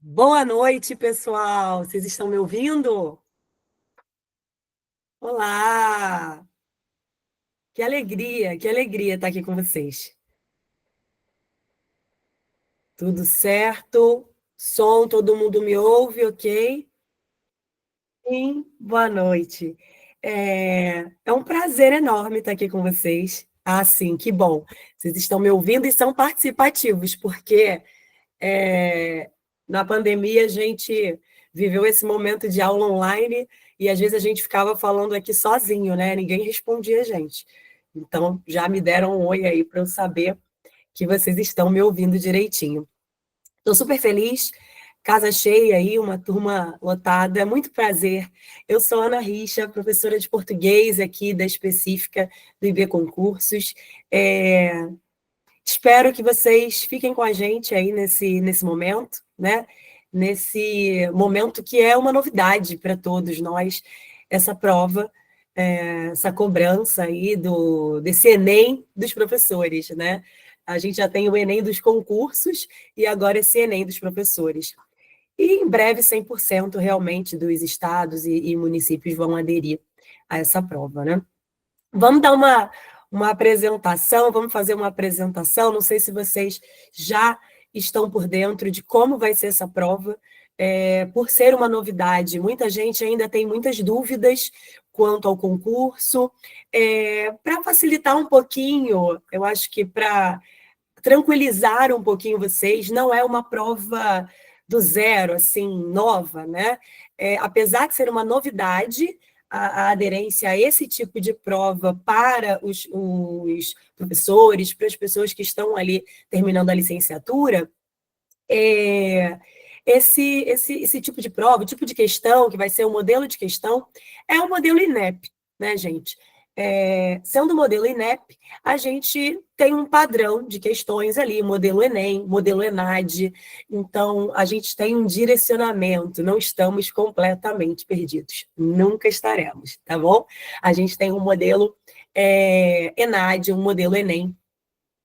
Boa noite, pessoal. Vocês estão me ouvindo? Olá! Que alegria estar aqui com vocês. Tudo certo? Som, todo mundo me ouve, ok? Sim, boa noite. É um prazer enorme estar aqui com vocês. Ah, sim, que bom. Vocês estão me ouvindo e são participativos, porque É, na pandemia, a gente viveu esse momento de aula online e às vezes a gente ficava falando aqui sozinho, né? Ninguém respondia a gente. Então, já me deram um oi aí para eu saber que vocês estão me ouvindo direitinho. Estou super feliz, casa cheia aí, uma turma lotada, muito prazer. Eu sou Ana Richa, professora de português aqui da específica do IB Concursos. É, Espero que vocês fiquem com a gente aí nesse momento, né? Nesse momento que é uma novidade para todos nós, essa prova, essa cobrança aí desse Enem dos professores, né? A gente já tem o Enem dos concursos e agora esse Enem dos professores. E em breve 100% realmente dos estados e municípios vão aderir a essa prova, né? Vamos dar uma apresentação, vamos fazer uma apresentação. Não sei se vocês já estão por dentro de como vai ser essa prova, por ser uma novidade. Muita gente ainda tem muitas dúvidas quanto ao concurso. Para facilitar um pouquinho, eu acho que para tranquilizar um pouquinho vocês, não é uma prova do zero, assim, nova, né? Apesar de ser uma novidade, a aderência a esse tipo de prova para os professores, para as pessoas que estão ali terminando a licenciatura, é, esse tipo de prova, o tipo de questão, que vai ser o modelo de questão, é o modelo INEP, né, gente? Sendo o modelo INEP, a gente tem um padrão de questões ali, modelo Enem, modelo ENAD, então a gente tem um direcionamento, não estamos completamente perdidos, nunca estaremos, tá bom? A gente tem um modelo ENAD, um modelo Enem,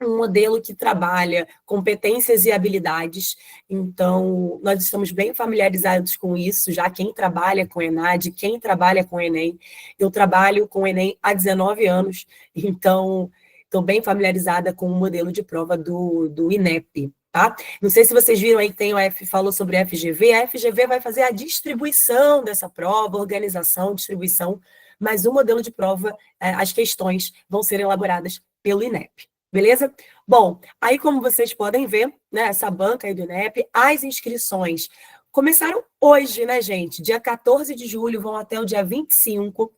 um modelo que trabalha competências e habilidades. Então, nós estamos bem familiarizados com isso, já quem trabalha com ENAD, quem trabalha com Enem. Eu trabalho com Enem há 19 anos, então estou bem familiarizada com o modelo de prova do INEP. Tá? Não sei se vocês viram aí que tem falou sobre a FGV. A FGV vai fazer a distribuição dessa prova, organização, distribuição, mas o modelo de prova, as questões vão ser elaboradas pelo INEP. Beleza? Bom, aí como vocês podem ver, né, essa banca aí do INEP, as inscrições começaram hoje, né, gente? Dia 14 de julho, vão até o dia 25.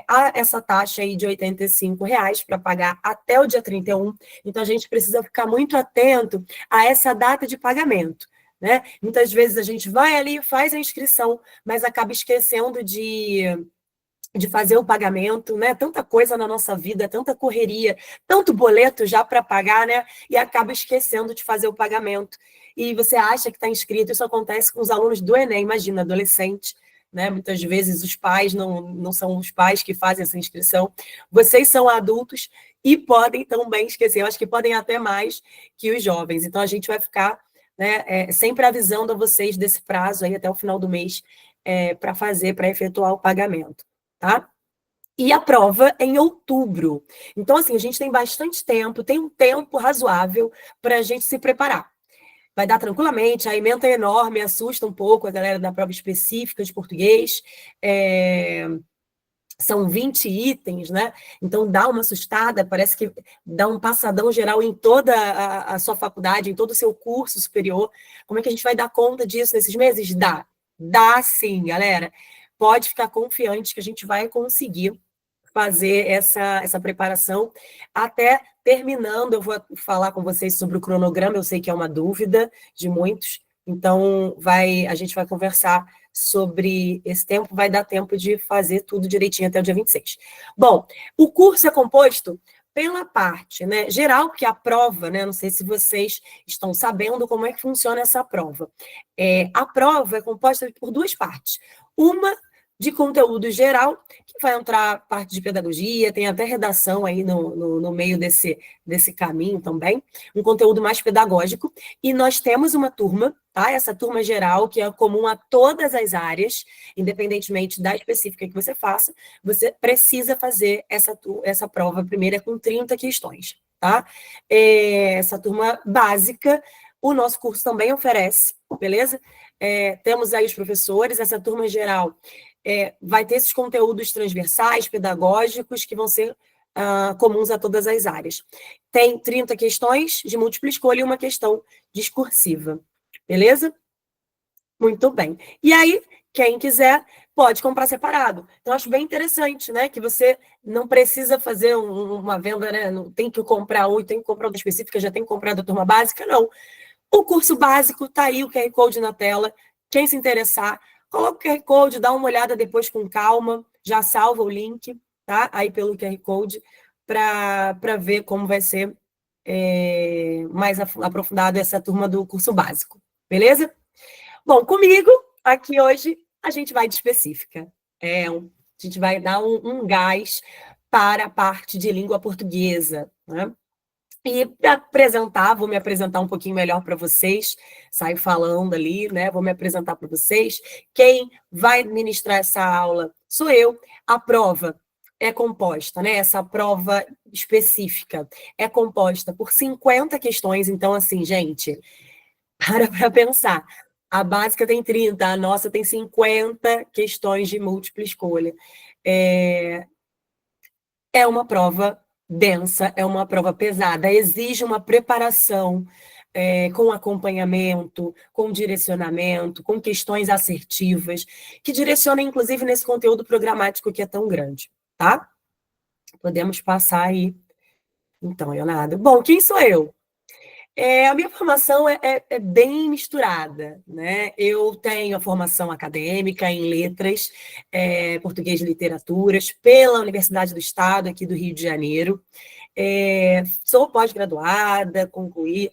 Há essa taxa aí de R$ 85 para pagar até o dia 31. Então, a gente precisa ficar muito atento a essa data de pagamento, né? Muitas vezes a gente vai ali, faz a inscrição, mas acaba esquecendo de fazer o pagamento, né? Tanta coisa na nossa vida, tanta correria, tanto boleto já para pagar, né? E acaba esquecendo de fazer o pagamento. E você acha que está inscrito, isso acontece com os alunos do Enem, imagina, adolescente, né? Muitas vezes os pais não são os pais que fazem essa inscrição. Vocês são adultos e podem também esquecer, eu acho que podem até mais que os jovens. Então, a gente vai ficar, né, sempre avisando a vocês desse prazo aí até o final do mês para efetuar o pagamento. Tá? E a prova é em outubro. Então, assim, a gente tem bastante tempo, tem um tempo razoável para a gente se preparar. Vai dar tranquilamente, a ementa é enorme, assusta um pouco a galera da prova específica de português. São 20 itens, né? Então dá uma assustada, parece que dá um passadão geral em toda a sua faculdade, em todo o seu curso superior. Como é que a gente vai dar conta disso nesses meses? Dá sim, galera. Pode ficar confiante que a gente vai conseguir fazer essa preparação. Até terminando, eu vou falar com vocês sobre o cronograma, eu sei que é uma dúvida de muitos, então a gente vai conversar sobre esse tempo, vai dar tempo de fazer tudo direitinho até o dia 26. Bom, o curso é composto pela parte, né, geral, que é a prova, né, não sei se vocês estão sabendo como é que funciona essa prova. A prova é composta por duas partes. Uma de conteúdo geral, que vai entrar parte de pedagogia, tem até redação aí no meio desse caminho também, um conteúdo mais pedagógico, e nós temos uma turma, tá? Essa turma geral, que é comum a todas as áreas, independentemente da específica que você faça, você precisa fazer essa prova primeira com 30 questões, tá? Essa turma básica, o nosso curso também oferece, beleza? Temos aí os professores, essa turma geral vai ter esses conteúdos transversais, pedagógicos, que vão ser comuns a todas as áreas. Tem 30 questões de múltipla escolha e uma questão discursiva. Beleza? Muito bem. E aí, quem quiser, pode comprar separado. Então, acho bem interessante, né? Que você não precisa fazer uma venda, né? Não tem que comprar um e tem que comprar outra específica, já tem que comprar da turma básica, não. O curso básico está aí, o QR Code na tela. Quem se interessar, coloca o QR Code, dá uma olhada depois com calma, já salva o link, tá? Aí pelo QR Code, para ver como vai ser mais aprofundado essa turma do curso básico. Beleza? Bom, comigo, aqui hoje, a gente vai de específica. A gente vai dar um gás para a parte de língua portuguesa, né? E vou me apresentar um pouquinho melhor para vocês, saio falando ali, né? Vou me apresentar para vocês. Quem vai ministrar essa aula sou eu. A prova é composta, né? Essa prova específica é composta por 50 questões. Então, assim, gente, para pensar. A básica tem 30, a nossa tem 50 questões de múltipla escolha. É uma prova densa, é uma prova pesada, exige uma preparação com acompanhamento, com direcionamento, com questões assertivas, que direcionam, inclusive, nesse conteúdo programático que é tão grande, tá? Podemos passar aí, então, Leonardo. Bom, quem sou eu? A minha formação é bem misturada, né? Eu tenho a formação acadêmica em letras, português e literaturas, pela Universidade do Estado, aqui do Rio de Janeiro. Sou pós-graduada, concluí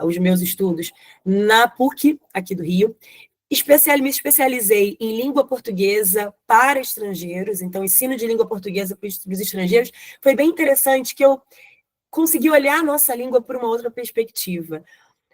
os meus estudos na PUC, aqui do Rio. Me especializei em língua portuguesa para estrangeiros, então, ensino de língua portuguesa para os estrangeiros. Foi bem interessante que eu consegui olhar a nossa língua por uma outra perspectiva.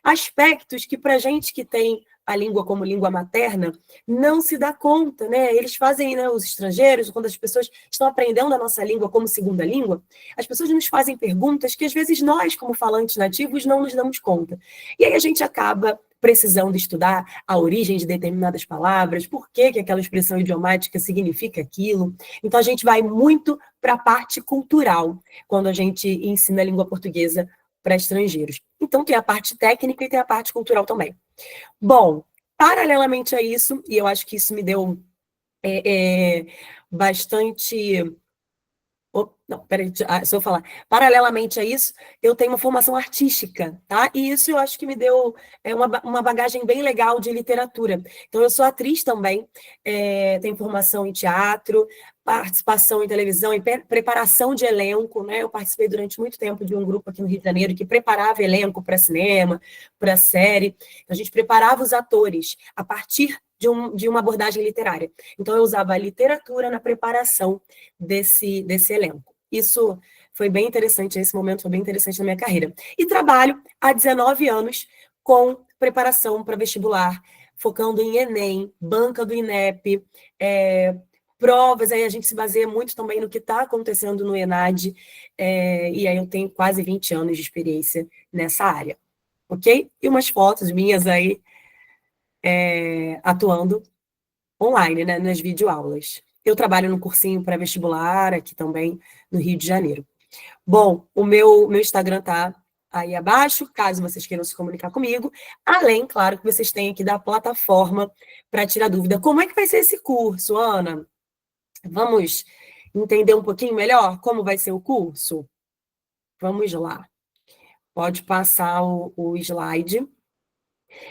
Aspectos que, para a gente que tem a língua como língua materna, não se dá conta, né? Eles fazem, né, os estrangeiros, quando as pessoas estão aprendendo a nossa língua como segunda língua, as pessoas nos fazem perguntas que, às vezes, nós, como falantes nativos, não nos damos conta. E aí a gente acaba precisando estudar a origem de determinadas palavras, por que aquela expressão idiomática significa aquilo. Então, a gente vai muito para a parte cultural, quando a gente ensina a língua portuguesa para estrangeiros. Então, tem a parte técnica e tem a parte cultural também. Bom, Paralelamente a isso, e eu acho que isso me deu bastante... Não, peraí, se eu falar. Paralelamente a isso, eu tenho uma formação artística, tá? E isso eu acho que me deu uma bagagem bem legal de literatura. Então, eu sou atriz também, tenho formação em teatro, participação em televisão, em preparação de elenco, né? Eu participei durante muito tempo de um grupo aqui no Rio de Janeiro que preparava elenco para cinema, para série. A gente preparava os atores a partir de uma abordagem literária. Então, eu usava a literatura na preparação desse elenco. Isso foi bem interessante, esse momento foi bem interessante na minha carreira. E trabalho há 19 anos com preparação para vestibular, focando em Enem, banca do INEP, provas, aí a gente se baseia muito também no que está acontecendo no ENAD, e aí eu tenho quase 20 anos de experiência nessa área, ok? E umas fotos minhas aí atuando online, né, nas videoaulas. Eu trabalho no cursinho pré-vestibular aqui também no Rio de Janeiro. Bom, o meu Instagram tá aí abaixo, caso vocês queiram se comunicar comigo. Além, claro, que vocês têm aqui da plataforma para tirar dúvida. Como é que vai ser esse curso, Ana? Vamos entender um pouquinho melhor como vai ser o curso? Vamos lá. Pode passar o slide.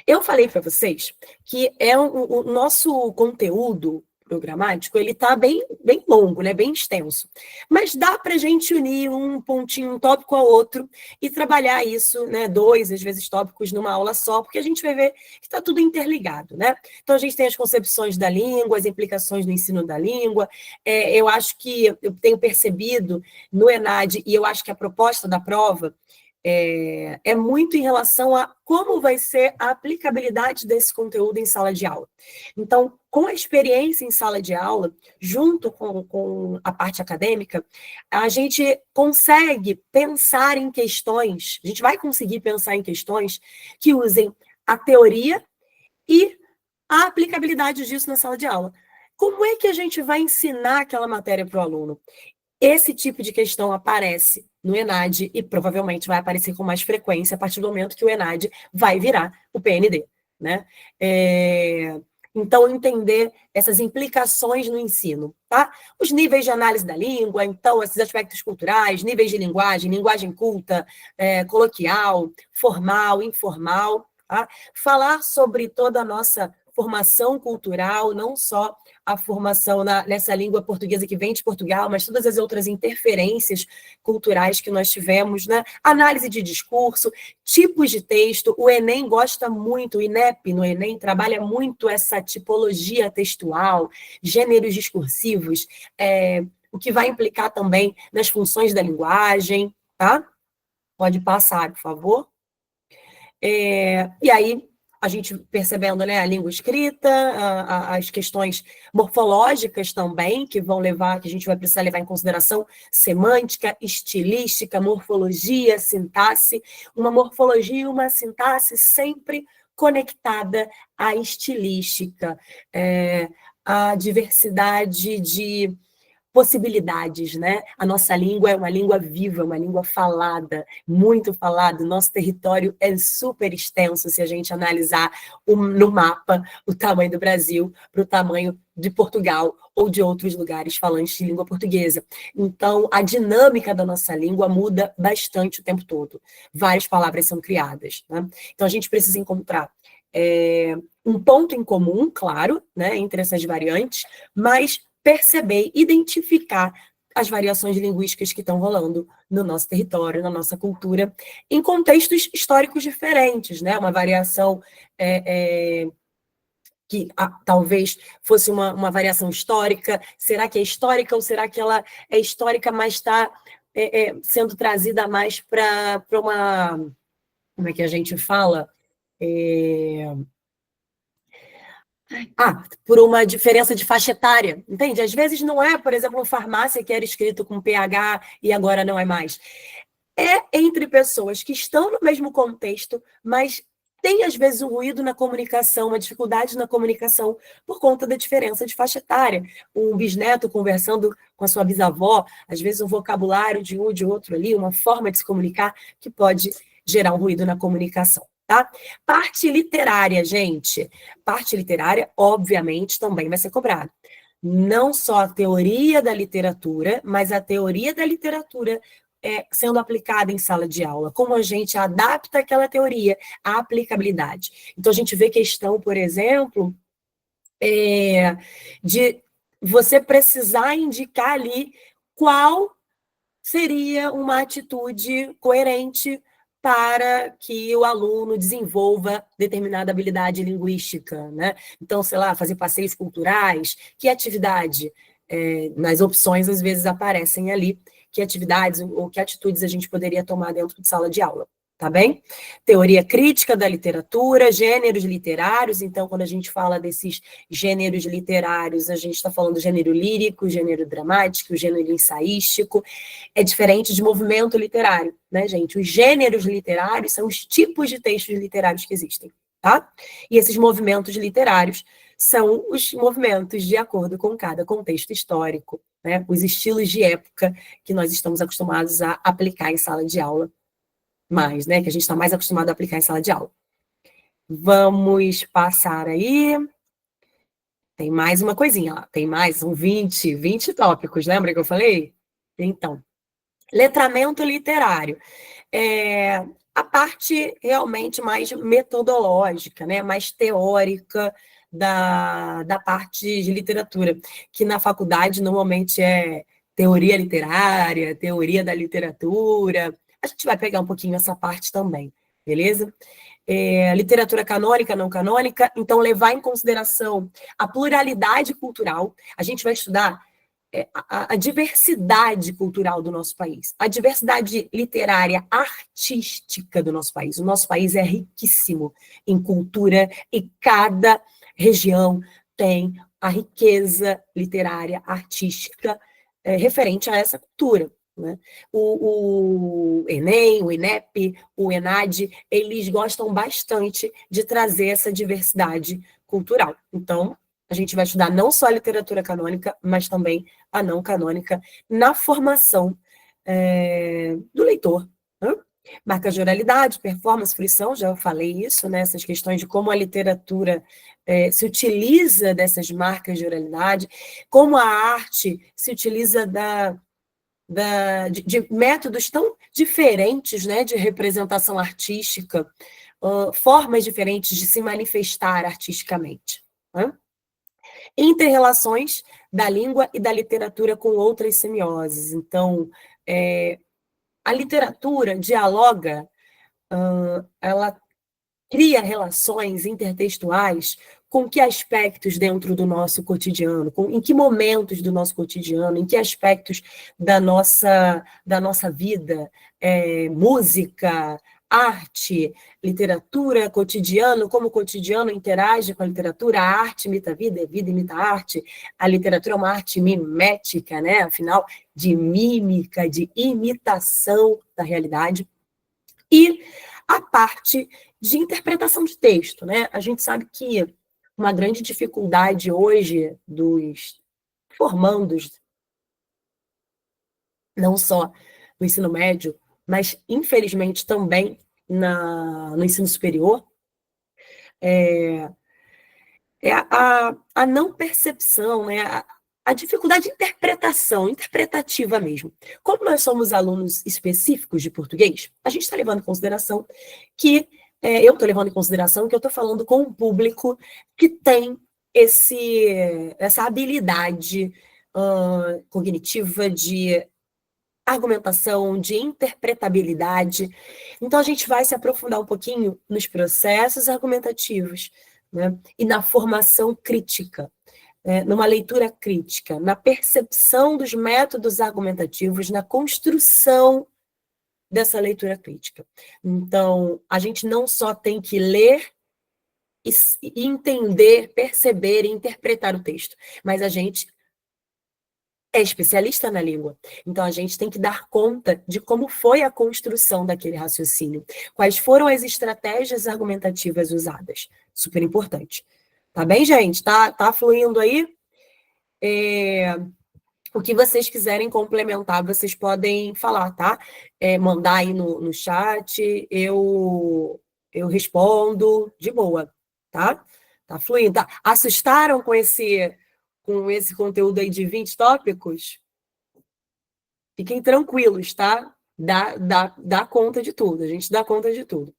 Eu falei para vocês que o nosso conteúdo programático, ele está bem longo, né? Bem extenso. Mas dá para a gente unir um pontinho, um tópico ao outro e trabalhar isso, né? 2, às vezes, tópicos numa aula só, porque a gente vai ver que está tudo interligado, né? Então, a gente tem as concepções da língua, as implicações do ensino da língua. Eu acho que eu tenho percebido no ENAD, e eu acho que a proposta da prova é muito em relação a como vai ser a aplicabilidade desse conteúdo em sala de aula. Então, com a experiência em sala de aula, junto com a parte acadêmica, a gente consegue pensar em questões, a gente vai conseguir pensar em questões que usem a teoria e a aplicabilidade disso na sala de aula. Como é que a gente vai ensinar aquela matéria para o aluno? Esse tipo de questão aparece no ENAD e provavelmente vai aparecer com mais frequência a partir do momento que o ENAD vai virar o PND, né? Então, entender essas implicações no ensino, tá? Os níveis de análise da língua, então, esses aspectos culturais, níveis de linguagem, linguagem culta, coloquial, formal, informal, tá? Falar sobre toda a nossa formação cultural, não só a formação nessa língua portuguesa que vem de Portugal, mas todas as outras interferências culturais que nós tivemos, né? Análise de discurso, tipos de texto. O Enem gosta muito, o INEP no Enem trabalha muito essa tipologia textual, gêneros discursivos, o que vai implicar também nas funções da linguagem, tá? Pode passar, por favor. E aí, a gente percebendo, né, a língua escrita, as questões morfológicas também, que a gente vai precisar levar em consideração semântica, estilística, morfologia, sintaxe, uma morfologia e uma sintaxe sempre conectada à estilística, à diversidade de possibilidades, né? A nossa língua é uma língua viva, uma língua falada, muito falada. O nosso território é super extenso, se a gente analisar no mapa o tamanho do Brasil para o tamanho de Portugal ou de outros lugares falantes de língua portuguesa. Então, a dinâmica da nossa língua muda bastante o tempo todo. Várias palavras são criadas, né? Então, a gente precisa encontrar um ponto em comum, claro, né, entre essas variantes, mas perceber, identificar as variações linguísticas que estão rolando no nosso território, na nossa cultura, em contextos históricos diferentes, né? Uma variação que talvez fosse uma variação histórica. Será que é histórica ou será que ela é histórica, mas está sendo trazida mais para uma... Como é que a gente fala? Por uma diferença de faixa etária, entende? Às vezes não é, por exemplo, uma farmácia que era escrito com PH e agora não é mais. É entre pessoas que estão no mesmo contexto, mas tem, às vezes, um ruído na comunicação, uma dificuldade na comunicação por conta da diferença de faixa etária. Um bisneto conversando com a sua bisavó, às vezes um vocabulário de um ou de outro ali, uma forma de se comunicar que pode gerar um ruído na comunicação. tá? Parte literária, gente. Parte literária, obviamente, também vai ser cobrada. Não só a teoria da literatura, mas a teoria da literatura sendo aplicada em sala de aula. Como a gente adapta aquela teoria à aplicabilidade. Então, a gente vê questão, por exemplo, de você precisar indicar ali qual seria uma atitude coerente para que o aluno desenvolva determinada habilidade linguística, né? Então, sei lá, fazer passeios culturais, que atividade? Nas opções, às vezes, aparecem ali que atividades ou que atitudes a gente poderia tomar dentro de sala de aula, tá bem? Teoria crítica da literatura, gêneros literários. Então, quando a gente fala desses gêneros literários, a gente está falando do gênero lírico, gênero dramático, gênero ensaístico. É diferente de movimento literário, né, gente? Os gêneros literários são os tipos de textos literários que existem, tá? E esses movimentos literários são os movimentos de acordo com cada contexto histórico, né? Os estilos de época que nós estamos acostumados a aplicar em sala de aula, mais, né? Que a gente está mais acostumado a aplicar em sala de aula. Vamos passar aí. Tem mais uma coisinha, ó. Tem mais, são 20 tópicos, lembra que eu falei? Então, letramento literário. A parte realmente mais metodológica, né? Mais teórica da parte de literatura, que na faculdade normalmente é teoria literária, teoria da literatura. A gente vai pegar um pouquinho essa parte também, beleza? Literatura canônica, não canônica, então levar em consideração a pluralidade cultural. A gente vai estudar a diversidade cultural do nosso país, a diversidade literária, artística do nosso país. O nosso país é riquíssimo em cultura e cada região tem a riqueza literária, artística referente a essa cultura. Né? O Enem, o INEP, o ENAD, eles gostam bastante de trazer essa diversidade cultural. Então, a gente vai estudar não só a literatura canônica, mas também a não canônica na formação do leitor. Né? Marcas de oralidade, performance, fruição, já falei isso, né? Essas questões de como a literatura se utiliza dessas marcas de oralidade, como a arte se utiliza de métodos tão diferentes, né, de representação artística, formas diferentes de se manifestar artisticamente. Né? Interrelações da língua e da literatura com outras semioses. Então, a literatura dialoga, ela cria relações intertextuais com que aspectos dentro do nosso cotidiano, em que momentos do nosso cotidiano, em que aspectos da nossa vida, música, arte, literatura, cotidiano, como o cotidiano interage com a literatura, a arte imita a vida imita a arte, a literatura é uma arte mimética, né? Afinal, de mímica, de imitação da realidade. E a parte de interpretação de texto, né? A gente sabe que uma grande dificuldade hoje dos formandos, não só no ensino médio, mas infelizmente também no ensino superior, a não percepção, né? A dificuldade de interpretação, interpretativa mesmo. Como nós somos alunos específicos de português, a gente está levando em consideração que, eu estou levando em consideração que eu estou falando com um público que tem essa habilidade cognitiva de argumentação, de interpretabilidade. Então, a gente vai se aprofundar um pouquinho nos processos argumentativos, né? E na formação crítica, numa leitura crítica, na percepção dos métodos argumentativos, na construção dessa leitura crítica. Então, a gente não só tem que ler e entender, perceber e interpretar o texto, mas a gente é especialista na língua. Então, a gente tem que dar conta de como foi a construção daquele raciocínio, quais foram as estratégias argumentativas usadas. Super importante. Tá bem, gente? Tá fluindo aí? O que vocês quiserem complementar, vocês podem falar, tá? Mandar aí no chat. eu respondo de boa, tá? Tá fluindo. Tá? Assustaram com esse conteúdo aí de 20 tópicos? Fiquem tranquilos, tá? Dá conta de tudo, a gente dá conta de tudo.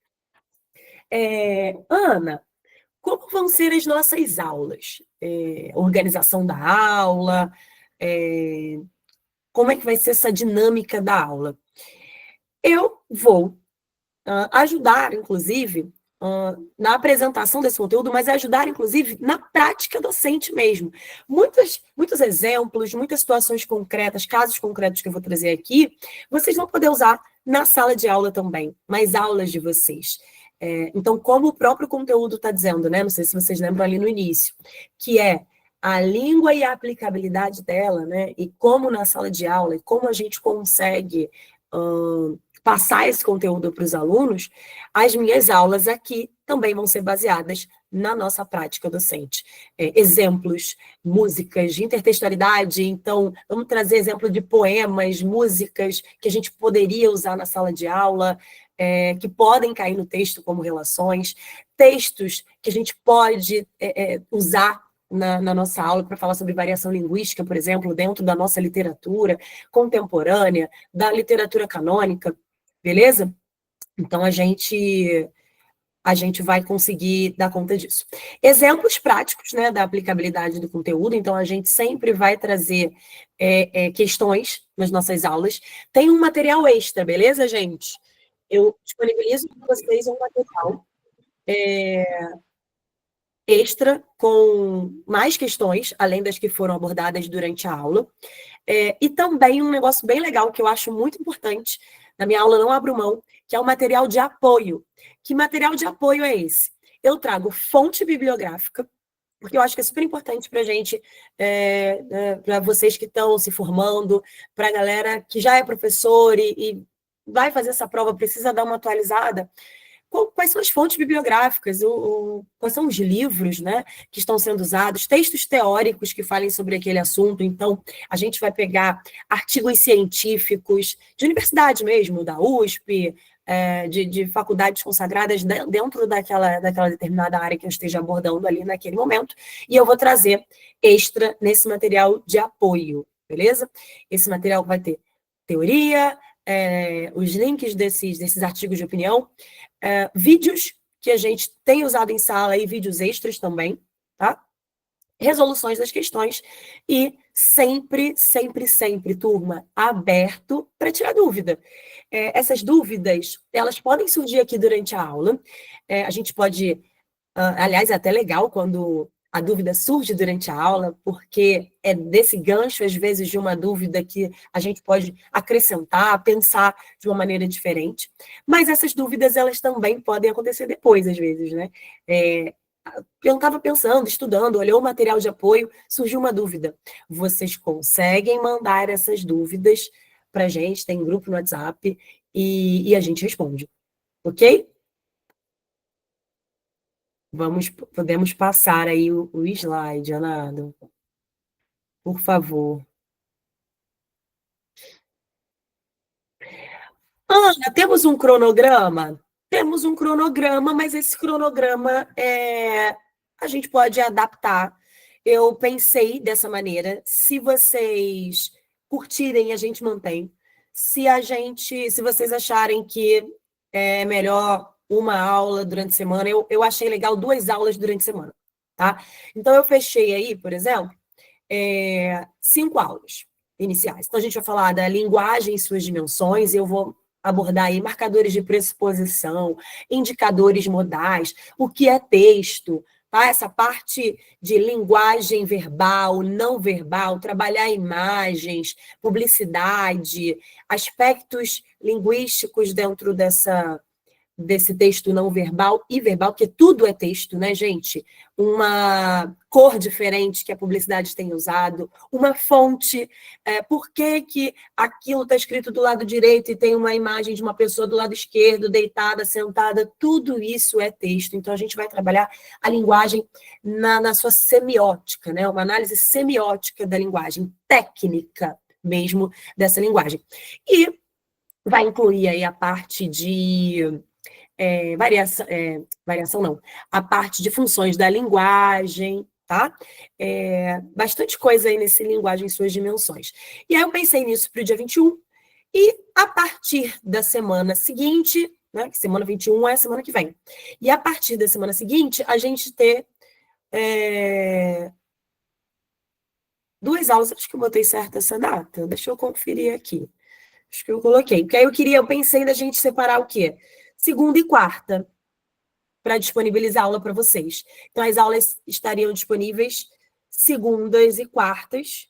Ana, como vão ser as nossas aulas? Organização da aula, como é que vai ser essa dinâmica da aula? Eu vou ajudar, inclusive, na apresentação desse conteúdo, mas ajudar, inclusive, na prática docente mesmo. Muitos exemplos, muitas situações concretas, casos concretos que eu vou trazer aqui, vocês vão poder usar na sala de aula também, nas aulas de vocês. Então, como o próprio conteúdo está dizendo, né? Não sei se vocês lembram ali no início, que é a língua e a aplicabilidade dela, né? E como na sala de aula, e como a gente consegue passar esse conteúdo para os alunos, as minhas aulas aqui também vão ser baseadas na nossa prática docente. Exemplos, músicas de intertextualidade, então vamos trazer exemplo de poemas, músicas que a gente poderia usar na sala de aula, que podem cair no texto como relações, textos que a gente pode usar na nossa aula para falar sobre variação linguística, por exemplo, dentro da nossa literatura contemporânea, da literatura canônica, beleza? Então, a gente vai conseguir dar conta disso. Exemplos práticos, né, da aplicabilidade do conteúdo, então a gente sempre vai trazer questões nas nossas aulas. Tem um material extra, beleza, gente? Eu disponibilizo para vocês um material extra com mais questões, além das que foram abordadas durante a aula. E também um negócio bem legal que eu acho muito importante, na minha aula não abro mão, que é o material de apoio. Que material de apoio é esse? Eu trago fonte bibliográfica, porque eu acho que é super importante para a gente, para vocês que estão se formando, para a galera que já é professor e vai fazer essa prova, precisa dar uma atualizada. Quais são as fontes bibliográficas, quais são os livros, né, que estão sendo usados, textos teóricos que falem sobre aquele assunto. Então, a gente vai pegar artigos científicos de universidade mesmo, da USP, de faculdades consagradas dentro daquela determinada área que eu esteja abordando ali naquele momento, e eu vou trazer extra nesse material de apoio, beleza? Esse material vai ter teoria, os links desses artigos de opinião, vídeos que a gente tem usado em sala e vídeos extras também, tá? Resoluções das questões e sempre, sempre, sempre, turma, aberto para tirar dúvida. Essas dúvidas, elas podem surgir aqui durante a aula. A gente pode, aliás, é até legal quando a dúvida surge durante a aula, porque é desse gancho, às vezes, de uma dúvida que a gente pode acrescentar, pensar de uma maneira diferente. Mas essas dúvidas, elas também podem acontecer depois, às vezes, né? Eu estava pensando, estudando, olhou o material de apoio, surgiu uma dúvida. Vocês conseguem mandar essas dúvidas para a gente, tem grupo no WhatsApp, e a gente responde, ok? Podemos passar aí o slide, Anado. Por favor. Ana, temos um cronograma? Temos um cronograma, mas esse cronograma a gente pode adaptar. Eu pensei dessa maneira. Se vocês curtirem, a gente mantém. Se vocês acharem que é melhor uma aula durante a semana, eu achei legal 2 aulas durante a semana, tá? Então, eu fechei aí, por exemplo, 5 aulas iniciais. Então, a gente vai falar da linguagem e suas dimensões, e eu vou abordar aí marcadores de pressuposição, indicadores modais, o que é texto, tá? Essa parte de linguagem verbal, não verbal, trabalhar imagens, publicidade, aspectos linguísticos dentro desse texto não verbal e verbal, porque tudo é texto, né, gente? Uma cor diferente que a publicidade tem usado, uma fonte, por que aquilo está escrito do lado direito e tem uma imagem de uma pessoa do lado esquerdo, deitada, sentada, tudo isso é texto. Então, a gente vai trabalhar a linguagem na sua semiótica, né? Uma análise semiótica da linguagem, técnica mesmo dessa linguagem. E vai incluir aí a parte de variação não, a parte de funções da linguagem, tá? Bastante coisa aí nesse linguagem em suas dimensões. E aí eu pensei nisso para o dia 21, e a partir da semana seguinte, né, que semana 21 é a semana que vem, e a partir da semana seguinte, a gente ter duas aulas, acho que eu botei certo essa data, deixa eu conferir aqui. Acho que eu coloquei, porque aí eu pensei da gente separar o quê? Segunda e quarta, para disponibilizar aula para vocês. Então, as aulas estariam disponíveis segundas e quartas,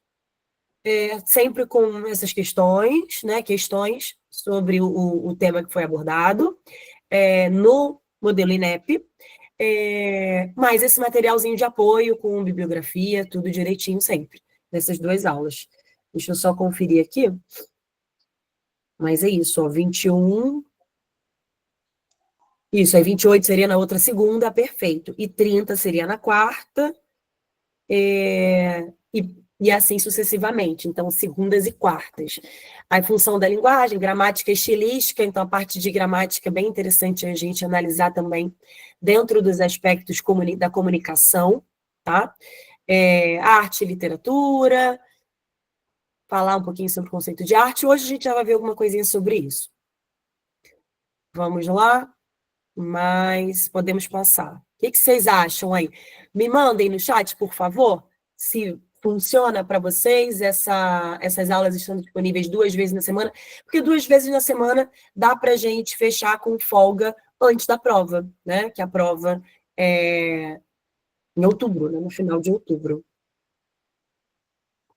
sempre com essas questões, né? Questões sobre o tema que foi abordado, no modelo INEP, mas esse materialzinho de apoio com bibliografia, tudo direitinho sempre, nessas duas aulas. Deixa eu só conferir aqui. Mas é isso, ó, 21. Isso, aí 28 seria na outra segunda, perfeito. E 30 seria na quarta, e assim sucessivamente. Então, segundas e quartas. A função da linguagem, gramática e estilística, então a parte de gramática é bem interessante a gente analisar também dentro dos aspectos da comunicação, tá? Arte e literatura, falar um pouquinho sobre o conceito de arte. Hoje a gente já vai ver alguma coisinha sobre isso. Vamos lá? Mas podemos passar. O que vocês acham aí? Me mandem no chat, por favor, se funciona para vocês essas aulas estão disponíveis 2 vezes na semana, porque 2 vezes na semana dá para a gente fechar com folga antes da prova, né? Que a prova é em outubro, né? No final de outubro.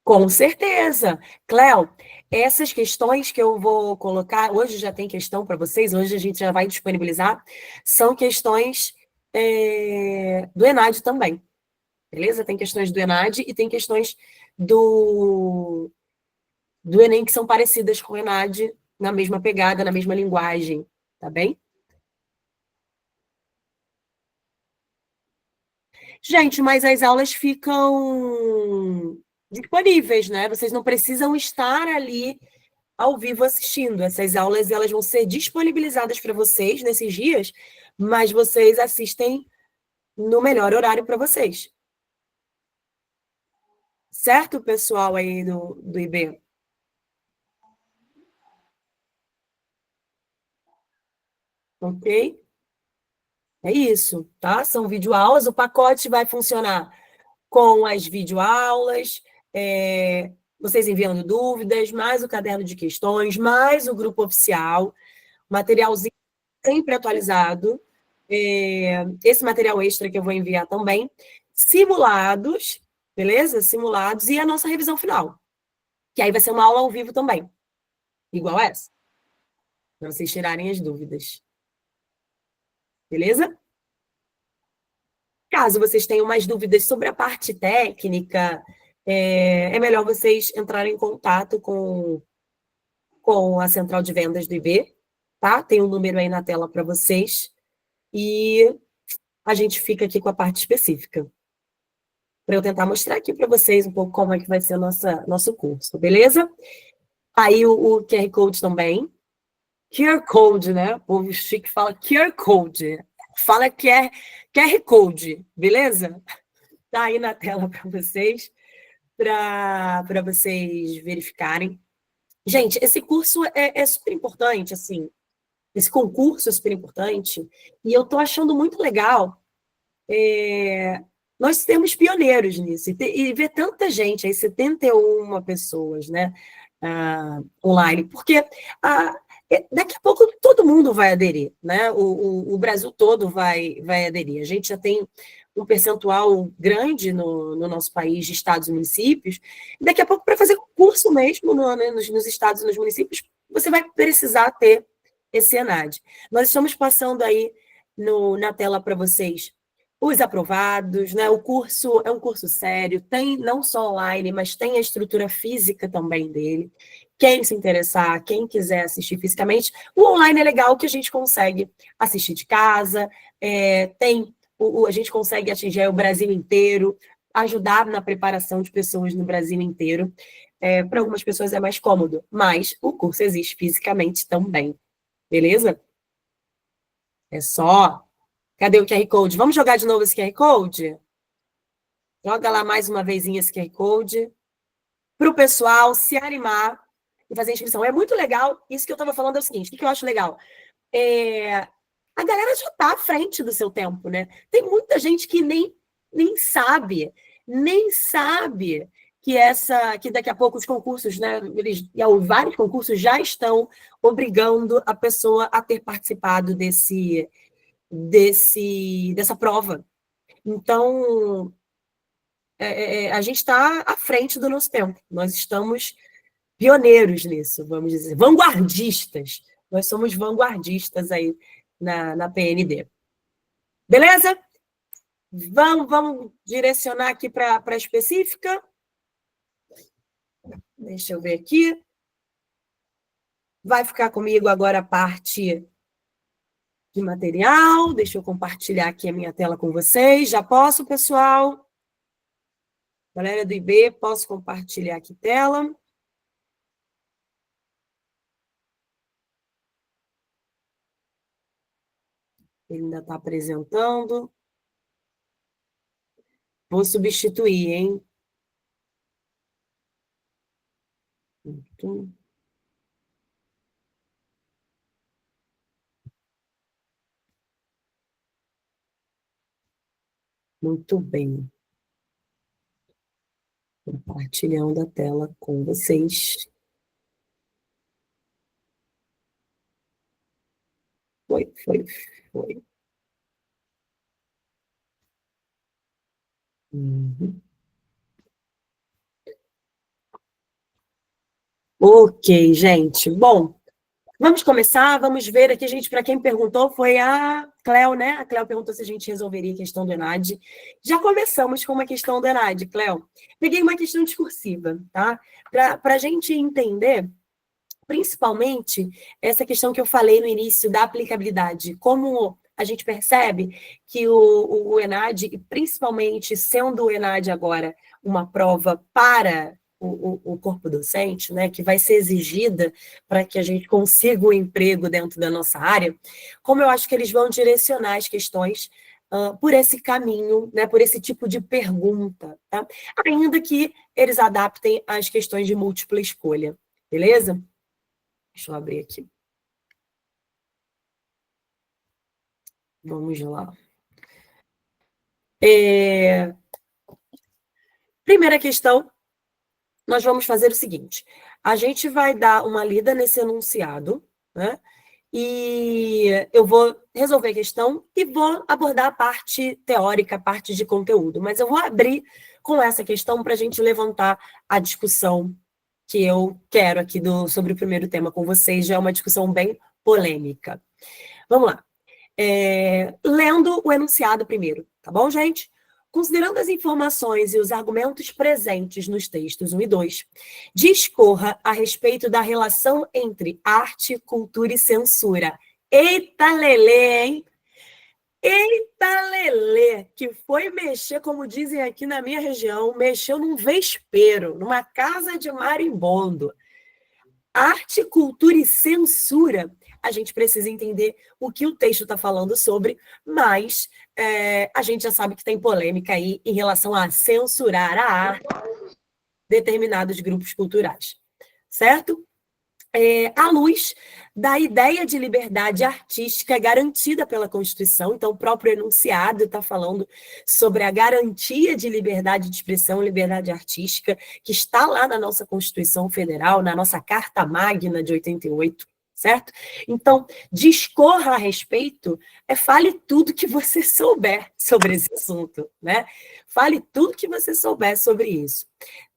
Com certeza. Cléo, essas questões que eu vou colocar, hoje já tem questão para vocês, hoje a gente já vai disponibilizar, são questões do ENAD também, beleza? Tem questões do ENAD e tem questões do Enem que são parecidas com o ENAD, na mesma pegada, na mesma linguagem, tá bem? Gente, mas as aulas ficam disponíveis, né? Vocês não precisam estar ali ao vivo assistindo. Essas aulas elas vão ser disponibilizadas para vocês nesses dias, mas vocês assistem no melhor horário para vocês. Certo, pessoal aí do IB? Ok? É isso, tá? São videoaulas. O pacote vai funcionar com as videoaulas, vocês enviando dúvidas, mais o caderno de questões, mais o grupo oficial, materialzinho sempre atualizado, esse material extra que eu vou enviar também, simulados, beleza? Simulados, e a nossa revisão final, que aí vai ser uma aula ao vivo também, igual essa, para vocês tirarem as dúvidas, beleza? Caso vocês tenham mais dúvidas sobre a parte técnica, é melhor vocês entrarem em contato com a central de vendas do IB, tá? Tem um número aí na tela para vocês, e a gente fica aqui com a parte específica, para eu tentar mostrar aqui para vocês um pouco como é que vai ser o nosso curso, beleza? Aí o QR Code também. QR Code, né? O povo chique fala QR Code. Fala QR Code, beleza? Tá aí na tela para vocês, para vocês verificarem. Gente, esse curso é super importante, assim, esse concurso é super importante, e eu tô achando muito legal nós temos pioneiros nisso, e ver tanta gente, aí 71 pessoas, né, online, porque daqui a pouco todo mundo vai aderir, né, o Brasil todo vai aderir, a gente já tem um percentual grande no nosso país de estados e municípios, e daqui a pouco, para fazer concurso mesmo nos estados e nos municípios, você vai precisar ter esse ENAD. Nós estamos passando aí na tela para vocês os aprovados, né? O curso é um curso sério, tem não só online, mas tem a estrutura física também dele. Quem se interessar, quem quiser assistir fisicamente, o online é legal que a gente consegue assistir de casa, a gente consegue atingir o Brasil inteiro, ajudar na preparação de pessoas no Brasil inteiro. Para algumas pessoas é mais cômodo, mas o curso existe fisicamente também, beleza? É só. Cadê o QR Code? Vamos jogar de novo esse QR Code? Joga lá mais uma vezinha esse QR Code para o pessoal se animar e fazer a inscrição. É muito legal. Isso que eu estava falando é o seguinte: o que eu acho legal? A galera já está à frente do seu tempo, né? Tem muita gente que nem sabe que daqui a pouco os concursos, né? Vários concursos já estão obrigando a pessoa a ter participado dessa prova. Então, a gente está à frente do nosso tempo. Nós estamos pioneiros nisso, vamos dizer, vanguardistas. Nós somos vanguardistas aí na PND. Beleza? Vamos direcionar aqui para a específica. Deixa eu ver aqui. Vai ficar comigo agora a parte de material. Deixa eu compartilhar aqui a minha tela com vocês. Já posso, pessoal? Galera do IB, posso compartilhar aqui tela? Ele ainda está apresentando. Vou substituir, hein? Muito bem. Compartilhando a tela com vocês. Foi. Uhum. Ok, gente. Bom, vamos começar, vamos ver aqui, gente, para quem perguntou, foi a Cléo, né? A Cléo perguntou se a gente resolveria a questão do ENAD. Já começamos com uma questão do ENAD, Cléo. Peguei uma questão discursiva, tá? Para a gente entender, principalmente, essa questão que eu falei no início da aplicabilidade. Como a gente percebe que o ENAD, e principalmente sendo o ENAD agora uma prova para o corpo docente, né, que vai ser exigida para que a gente consiga o emprego dentro da nossa área, como eu acho que eles vão direcionar as questões por esse caminho, né, por esse tipo de pergunta, tá? Ainda que eles adaptem as questões de múltipla escolha, beleza? Deixa eu abrir aqui. Vamos lá. Primeira questão, nós vamos fazer o seguinte. A gente vai dar uma lida nesse enunciado, né? E eu vou resolver a questão e vou abordar a parte teórica, a parte de conteúdo. Mas eu vou abrir com essa questão para a gente levantar a discussão que eu quero aqui sobre o primeiro tema com vocês. Já é uma discussão bem polêmica. Vamos lá. Lendo o enunciado primeiro, tá bom, gente? Considerando as informações e os argumentos presentes nos textos 1 e 2, discorra a respeito da relação entre arte, cultura e censura. Eita lelê, hein? Eita lelê, que foi mexer, como dizem aqui na minha região, mexeu num vespeiro, numa casa de marimbondo. Arte, cultura e censura, a gente precisa entender o que o texto está falando sobre, mas a gente já sabe que tem polêmica aí em relação a censurar a arte de determinados grupos culturais, certo? À luz da ideia de liberdade artística garantida pela Constituição, então o próprio enunciado está falando sobre a garantia de liberdade de expressão, liberdade artística, que está lá na nossa Constituição Federal, na nossa Carta Magna de 88, certo? Então, discorra a respeito, fale tudo que você souber sobre esse assunto, né? Fale tudo que você souber sobre isso.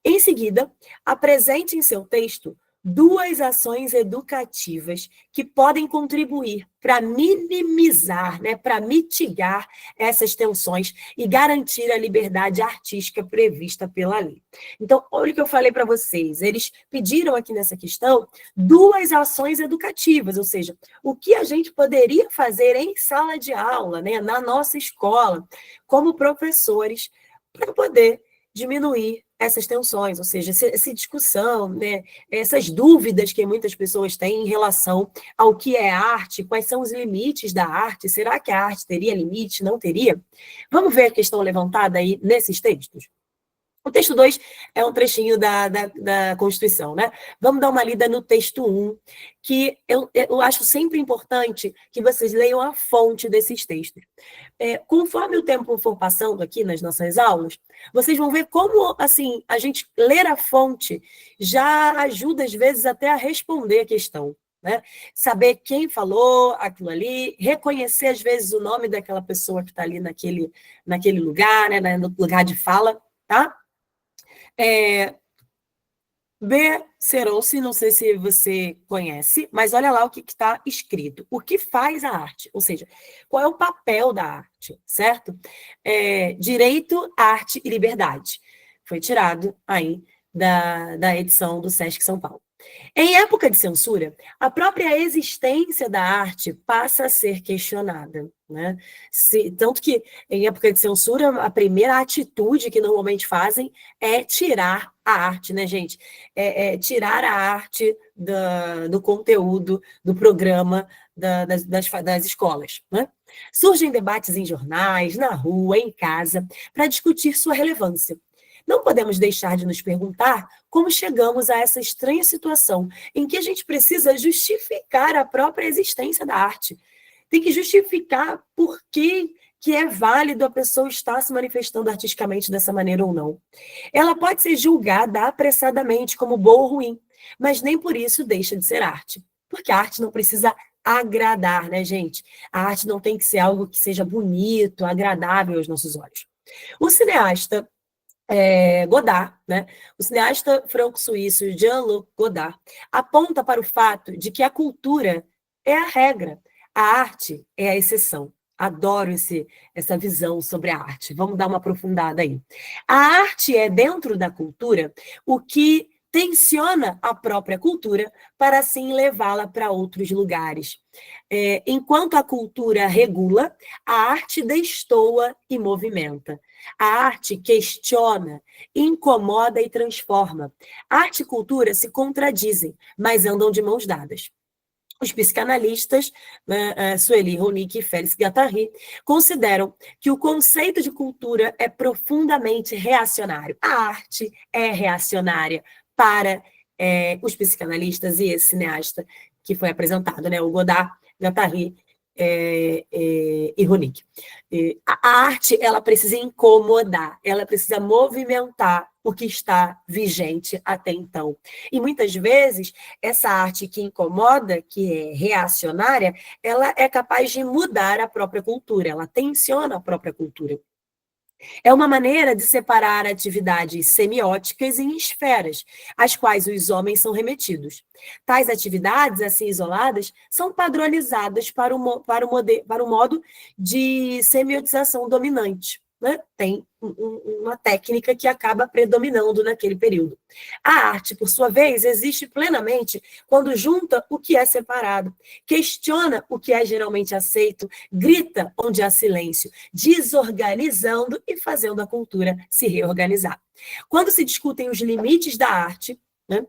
Em seguida, apresente em seu texto 2 ações educativas que podem contribuir para minimizar, né, para mitigar essas tensões e garantir a liberdade artística prevista pela lei. Então, olha o que eu falei para vocês. Eles pediram aqui nessa questão 2 ações educativas, ou seja, o que a gente poderia fazer em sala de aula, né, na nossa escola, como professores, para poder diminuir essas tensões, ou seja, essa discussão, né, essas dúvidas que muitas pessoas têm em relação ao que é arte, quais são os limites da arte, será que a arte teria limite, não teria? Vamos ver a questão levantada aí nesses textos? O texto 2 é um trechinho da Constituição, né? Vamos dar uma lida no texto 1, que eu acho sempre importante que vocês leiam a fonte desses textos. Conforme o tempo for passando aqui nas nossas aulas, vocês vão ver como, assim, a gente ler a fonte já ajuda, às vezes, até a responder a questão, né? Saber quem falou aquilo ali, reconhecer, às vezes, o nome daquela pessoa que está ali naquele lugar, né? No lugar de fala, tá? Becerossi, não sei se você conhece, mas olha lá o que está escrito. O que faz a arte? Ou seja, qual é o papel da arte, certo? Direito, arte e liberdade. Foi tirado aí da edição do Sesc São Paulo. Em época de censura, a própria existência da arte passa a ser questionada, né? Tanto que, em época de censura, a primeira atitude que normalmente fazem é tirar a arte, né, gente? Tirar a arte do conteúdo, do programa das escolas, né? Surgem debates em jornais, na rua, em casa, para discutir sua relevância. Não podemos deixar de nos perguntar como chegamos a essa estranha situação em que a gente precisa justificar a própria existência da arte. Tem que justificar por que é válido a pessoa estar se manifestando artisticamente dessa maneira ou não. Ela pode ser julgada apressadamente como boa ou ruim, mas nem por isso deixa de ser arte. Porque a arte não precisa agradar, né, gente? A arte não tem que ser algo que seja bonito, agradável aos nossos olhos. O cineasta Godard, né? O cineasta franco-suíço Jean-Luc Godard aponta para o fato de que a cultura é a regra, a arte é a exceção. Adoro essa visão sobre a arte. Vamos dar uma aprofundada aí. A arte é, dentro da cultura, o que tensiona a própria cultura para, assim, levá-la para outros lugares. Enquanto a cultura regula, a arte destoa e movimenta. A arte questiona, incomoda e transforma. Arte e cultura se contradizem, mas andam de mãos dadas. Os psicanalistas, Sueli Ronick e Félix Guattari, consideram que o conceito de cultura é profundamente reacionário. A arte é reacionária para os psicanalistas e esse cineasta que foi apresentado, né, o Godard, Guattari e Ronick. A arte, ela precisa incomodar, ela precisa movimentar o que está vigente até então. E muitas vezes, essa arte que incomoda, que é reacionária, ela é capaz de mudar a própria cultura, ela tensiona a própria cultura. É uma maneira de separar atividades semióticas em esferas, às quais os homens são remetidos. Tais atividades, assim isoladas, são padronizadas para o modo de semiotização dominante. Né? Tem uma técnica que acaba predominando naquele período. A arte, por sua vez, existe plenamente quando junta o que é separado, questiona o que é geralmente aceito, grita onde há silêncio, desorganizando e fazendo a cultura se reorganizar. Quando se discutem os limites da arte, né,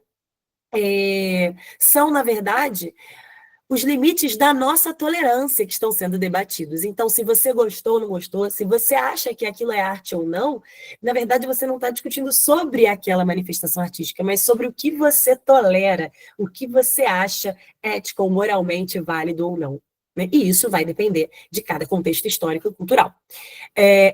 são, na verdade, os limites da nossa tolerância que estão sendo debatidos. Então, se você gostou ou não gostou, se você acha que aquilo é arte ou não, na verdade, você não está discutindo sobre aquela manifestação artística, mas sobre o que você tolera, o que você acha ético ou moralmente válido ou não. Né? E isso vai depender de cada contexto histórico e cultural.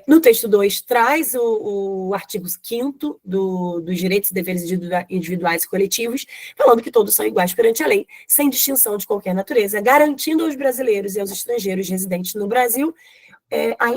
No texto 2, traz o artigo 5º dos direitos e deveres individuais e coletivos, falando que todos são iguais perante a lei, sem distinção de qualquer natureza, garantindo aos brasileiros e aos estrangeiros residentes no Brasil a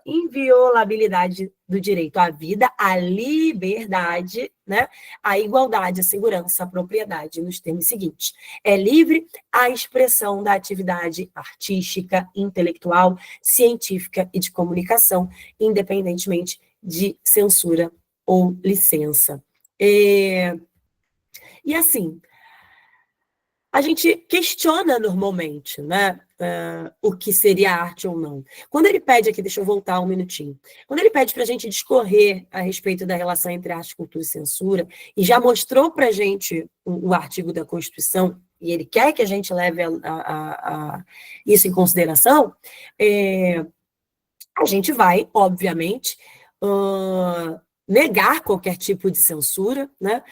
inviolabilidade do direito à vida, à liberdade, né, à igualdade, à segurança, à propriedade, nos termos seguintes. É livre a expressão da atividade artística, intelectual, científica e de comunicação, independentemente de censura ou licença. E assim, a gente questiona normalmente, né? o que seria arte ou não. Quando ele pede aqui, deixa eu voltar um minutinho, quando ele pede para a gente discorrer a respeito da relação entre arte, cultura e censura, e já mostrou para a gente o artigo da Constituição, e ele quer que a gente leve isso em consideração, a gente vai, obviamente, negar qualquer tipo de censura, né?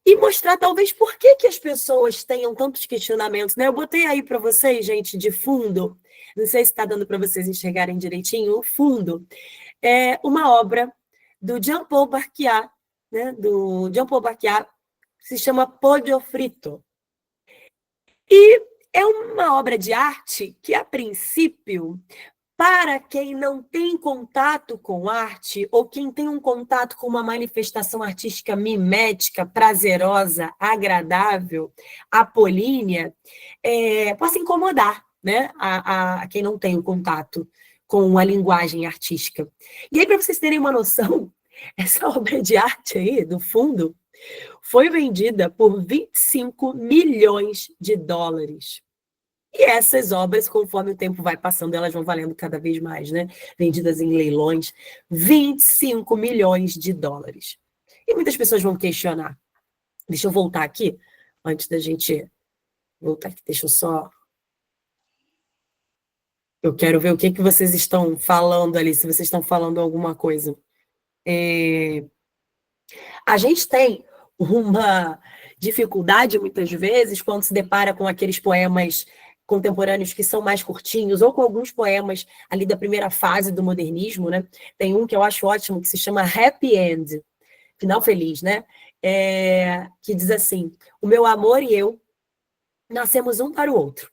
E mostrar, talvez, por que as pessoas tenham tantos questionamentos, né? Eu botei aí para vocês, gente, de fundo, não sei se está dando para vocês enxergarem direitinho, o fundo é uma obra do Jean-Paul Basquiat, né? Do Jean-Paul Basquiat, que se chama Pollo Frito. E é uma obra de arte que, a princípio, para quem não tem contato com arte, ou quem tem um contato com uma manifestação artística mimética, prazerosa, agradável, apolínea, possa incomodar, né, a quem não tem o contato com a linguagem artística. E aí, para vocês terem uma noção, essa obra de arte aí, do fundo, foi vendida por 25 milhões de dólares. E essas obras, conforme o tempo vai passando, elas vão valendo cada vez mais, né? Vendidas em leilões, 25 milhões de dólares. E muitas pessoas vão questionar. Deixa eu voltar aqui, antes da gente voltar aqui, deixa eu só... Eu quero ver o que vocês estão falando ali, se vocês estão falando alguma coisa. A gente tem uma dificuldade, muitas vezes, quando se depara com aqueles poemas contemporâneos que são mais curtinhos, ou com alguns poemas ali da primeira fase do modernismo, né? Tem um que eu acho ótimo, que se chama Happy End, final feliz, né? Que diz assim: o meu amor e eu nascemos um para o outro.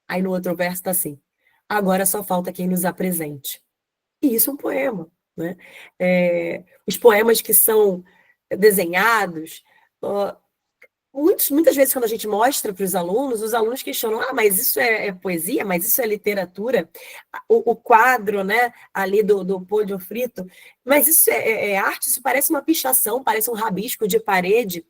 Aí no outro verso está assim: agora só falta quem nos apresente. E isso é um poema, né? Os poemas que são desenhados, muitas vezes quando a gente mostra para os alunos questionam: mas isso é poesia, mas isso é literatura? O quadro, né, ali do Pollo Frito, mas isso é arte? Isso parece uma pichação, parece um rabisco de parede.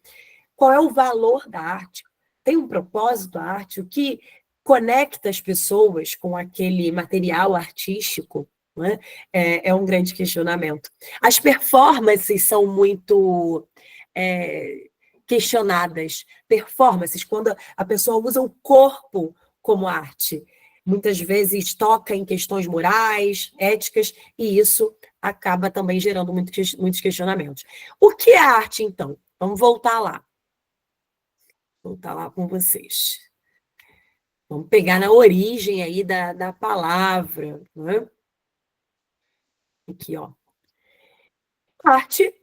Qual é o valor da arte? Tem um propósito a arte? O que conecta as pessoas com aquele material artístico? Né? É um grande questionamento. As performances são muito questionadas. Performances, quando a pessoa usa o corpo como arte. Muitas vezes toca em questões morais, éticas, e isso acaba também gerando muitos questionamentos. O que é arte, então? Vamos voltar lá. Vou voltar lá com vocês. Vamos pegar na origem aí da palavra, né? Aqui, ó. Arte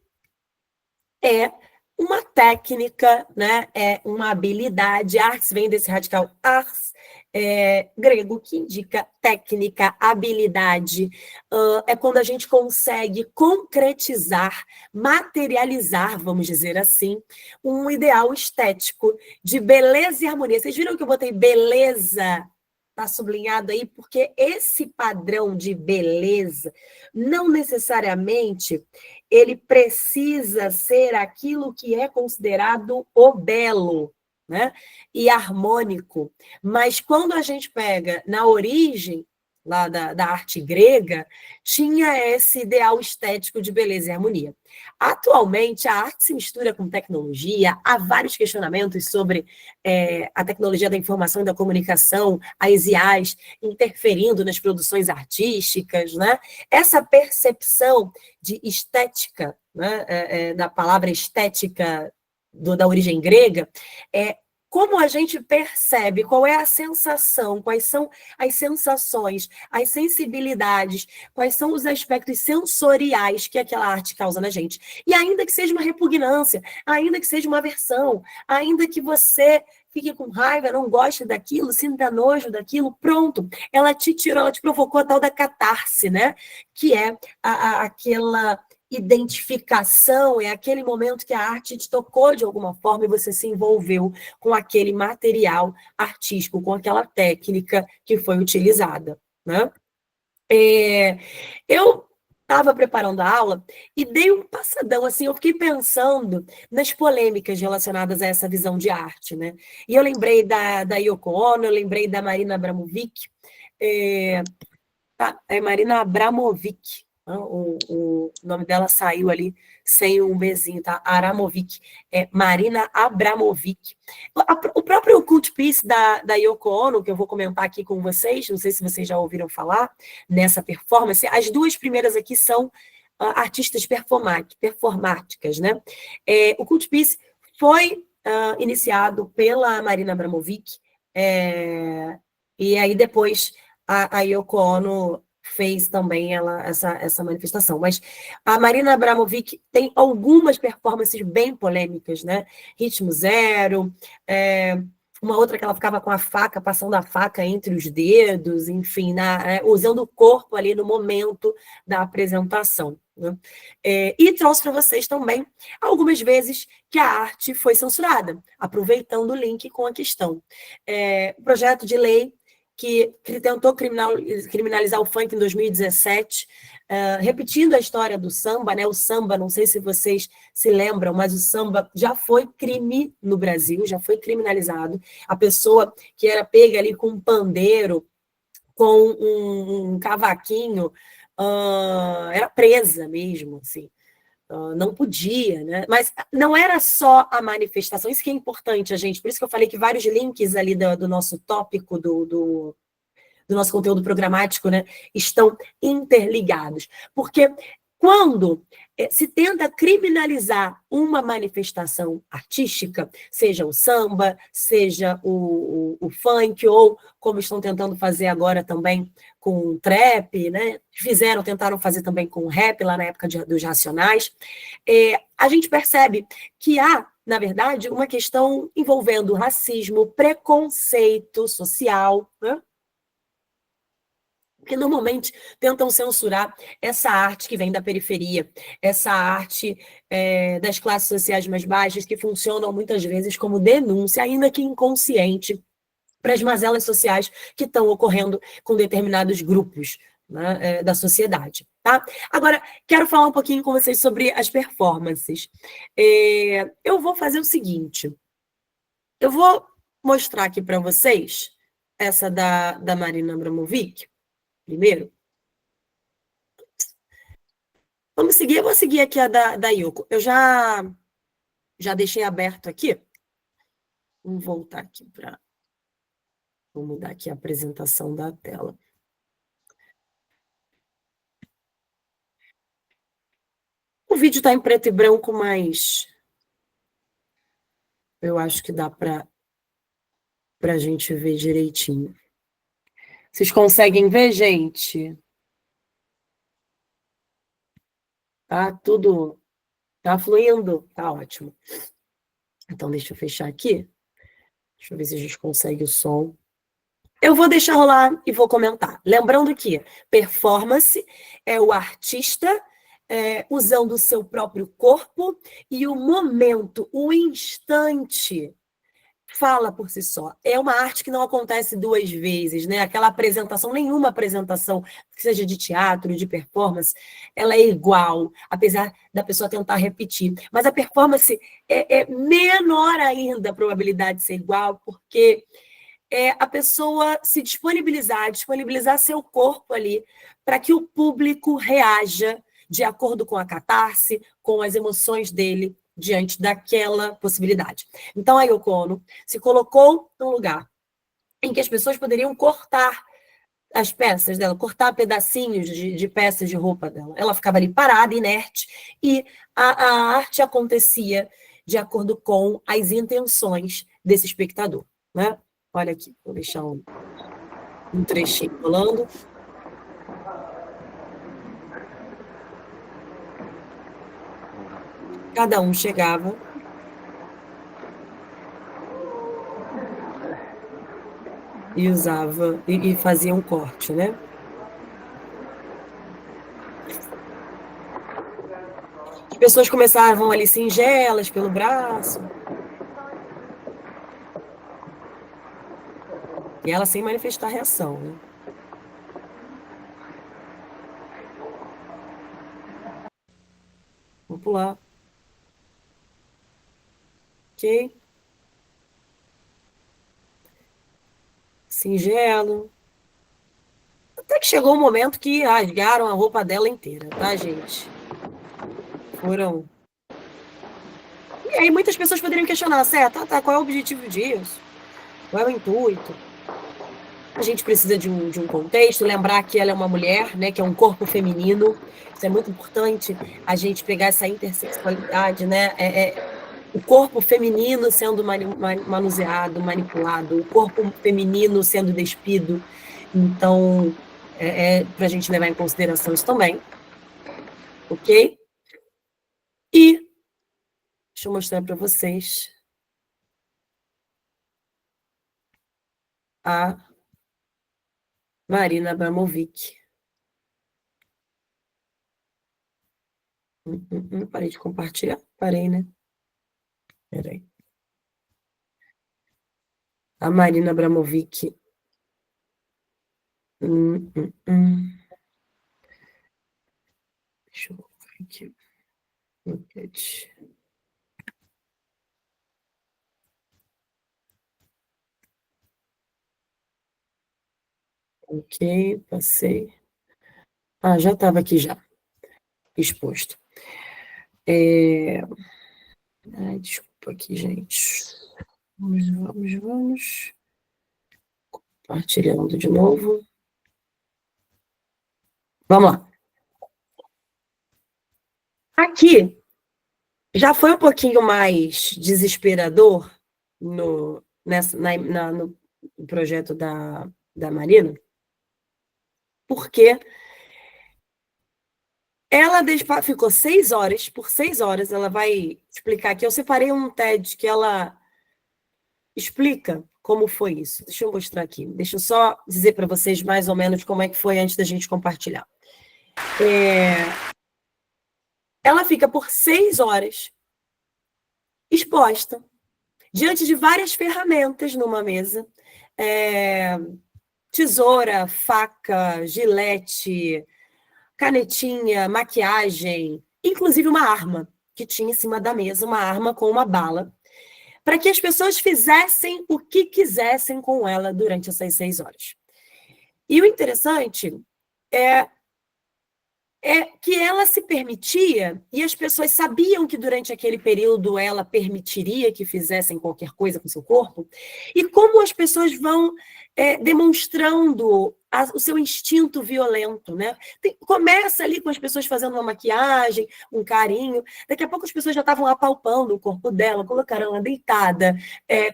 é uma técnica, né? É uma habilidade. Artes vem desse radical ars, grego, que indica técnica, habilidade. É quando a gente consegue concretizar, materializar, vamos dizer assim, um ideal estético de beleza e harmonia. Vocês viram que eu botei beleza? Está sublinhado aí, porque esse padrão de beleza não necessariamente ele precisa ser aquilo que é considerado o belo, né? E harmônico. Mas quando a gente pega na origem lá da arte grega, tinha esse ideal estético de beleza e harmonia. Atualmente, a arte se mistura com tecnologia, há vários questionamentos sobre a tecnologia da informação e da comunicação, as IAs interferindo nas produções artísticas, né? Essa percepção de estética, né? Da palavra estética da origem grega, como a gente percebe, qual é a sensação, quais são as sensações, as sensibilidades, quais são os aspectos sensoriais que aquela arte causa na gente. E ainda que seja uma repugnância, ainda que seja uma aversão, ainda que você fique com raiva, não goste daquilo, sinta nojo daquilo, pronto, ela te tirou, ela te provocou a tal da catarse, né? Que é aquela identificação, é aquele momento que a arte te tocou de alguma forma e você se envolveu com aquele material artístico, com aquela técnica que foi utilizada, né? Eu estava preparando a aula e dei um passadão, assim, eu fiquei pensando nas polêmicas relacionadas a essa visão de arte, né? E eu lembrei da Yoko Ono, eu lembrei da Marina Abramovic, é Marina Abramovic, né? O nome dela saiu ali sem um bezinho, tá? Aramovic, Marina Abramovic. O próprio Cult Piece da Yoko Ono, que eu vou comentar aqui com vocês, não sei se vocês já ouviram falar nessa performance, as duas primeiras aqui são artistas performáticas, né? O Cult Piece foi iniciado pela Marina Abramovic, e aí depois a Yoko Ono fez também essa manifestação. Mas a Marina Abramovic tem algumas performances bem polêmicas, né? Ritmo Zero, uma outra que ela ficava com a faca, passando a faca entre os dedos, enfim, usando o corpo ali no momento da apresentação. Né? E trouxe para vocês também algumas vezes que a arte foi censurada, aproveitando o link com a questão. O projeto de lei que tentou criminalizar o funk em 2017, repetindo a história do samba, né? O samba, não sei se vocês se lembram, mas o samba já foi crime no Brasil, já foi criminalizado. A pessoa que era pega ali com um pandeiro, com um cavaquinho, era presa mesmo, assim. Não podia, né? Mas não era só a manifestação, isso que é importante, a gente, por isso que eu falei que vários links ali do nosso tópico, do nosso conteúdo programático, né, estão interligados. Porque quando se tenta criminalizar uma manifestação artística, seja o samba, seja o funk, ou como estão tentando fazer agora também com o trap, né? Tentaram fazer também com o rap, lá na época dos Racionais, a gente percebe que há, na verdade, uma questão envolvendo racismo, preconceito social, né? Porque normalmente tentam censurar essa arte que vem da periferia, essa arte das classes sociais mais baixas, que funcionam muitas vezes como denúncia, ainda que inconsciente, para as mazelas sociais que estão ocorrendo com determinados grupos, né, da sociedade. Tá? Agora, quero falar um pouquinho com vocês sobre as performances. Eu vou fazer o seguinte, eu vou mostrar aqui para vocês essa da Marina Abramovic, primeiro. Vamos seguir, eu vou seguir aqui a da Yoko. Eu já deixei aberto aqui. Vamos voltar aqui para... Vou mudar aqui a apresentação da tela. O vídeo está em preto e branco, mas eu acho que dá para a gente ver direitinho. Vocês conseguem ver, gente? Tá tudo... Tá fluindo? Tá ótimo. Então, deixa eu fechar aqui. Deixa eu ver se a gente consegue o som. Eu vou deixar rolar e vou comentar. Lembrando que performance é o artista usando o seu próprio corpo e o momento, o instante, fala por si só. É uma arte que não acontece duas vezes, né? Aquela apresentação, nenhuma apresentação, que seja de teatro, de performance, ela é igual, apesar da pessoa tentar repetir. Mas a performance é menor ainda a probabilidade de ser igual, porque a pessoa se disponibilizar seu corpo ali, para que o público reaja de acordo com a catarse, com as emoções dele diante daquela possibilidade. Então, a Yoko Ono se colocou num lugar em que as pessoas poderiam cortar as peças dela, cortar pedacinhos de peças de roupa dela. Ela ficava ali parada, inerte, e a arte acontecia de acordo com as intenções desse espectador, né? Olha aqui, vou deixar um trechinho rolando. Cada um chegava e usava, e fazia um corte, né? As pessoas começavam ali singelas pelo braço. E ela sem manifestar reação, né? pular. Ok? Singelo. Até que chegou o momento que rasgaram a roupa dela inteira, tá, gente? Foram. E aí muitas pessoas poderiam questionar, certo? Tá, qual é o objetivo disso? Qual é o intuito? A gente precisa de um contexto, lembrar que ela é uma mulher, né, que é um corpo feminino. Isso é muito importante, a gente pegar essa intersexualidade, né? O corpo feminino sendo manuseado, manipulado, o corpo feminino sendo despido. Então, para a gente levar em consideração isso também. Ok? E deixa eu mostrar para vocês a Marina Abramovic. Parei de compartilhar? Parei, né? Peraí. A Marina Abramovic. Deixa eu ver aqui. Ok, passei. Já estava aqui já, exposto. Desculpa aqui, gente. Vamos. Compartilhando de novo. Vamos lá. Aqui já foi um pouquinho mais desesperador no projeto da Marina, porque ela ficou 6 horas, por 6 horas, ela vai explicar aqui. Eu separei um TED que ela explica como foi isso. Deixa eu mostrar aqui. Deixa eu só dizer para vocês mais ou menos como é que foi antes da gente compartilhar. Ela fica por 6 horas exposta diante de várias ferramentas numa mesa. Tesoura, faca, gilete, canetinha, maquiagem, inclusive uma arma que tinha em cima da mesa, uma arma com uma bala, para que as pessoas fizessem o que quisessem com ela durante essas 6 horas. E o interessante é que ela se permitia, e as pessoas sabiam que durante aquele período ela permitiria que fizessem qualquer coisa com seu corpo, e como as pessoas vão demonstrando o seu instinto violento, né? Começa ali com as pessoas fazendo uma maquiagem, um carinho, daqui a pouco as pessoas já estavam apalpando o corpo dela, colocaram ela deitada,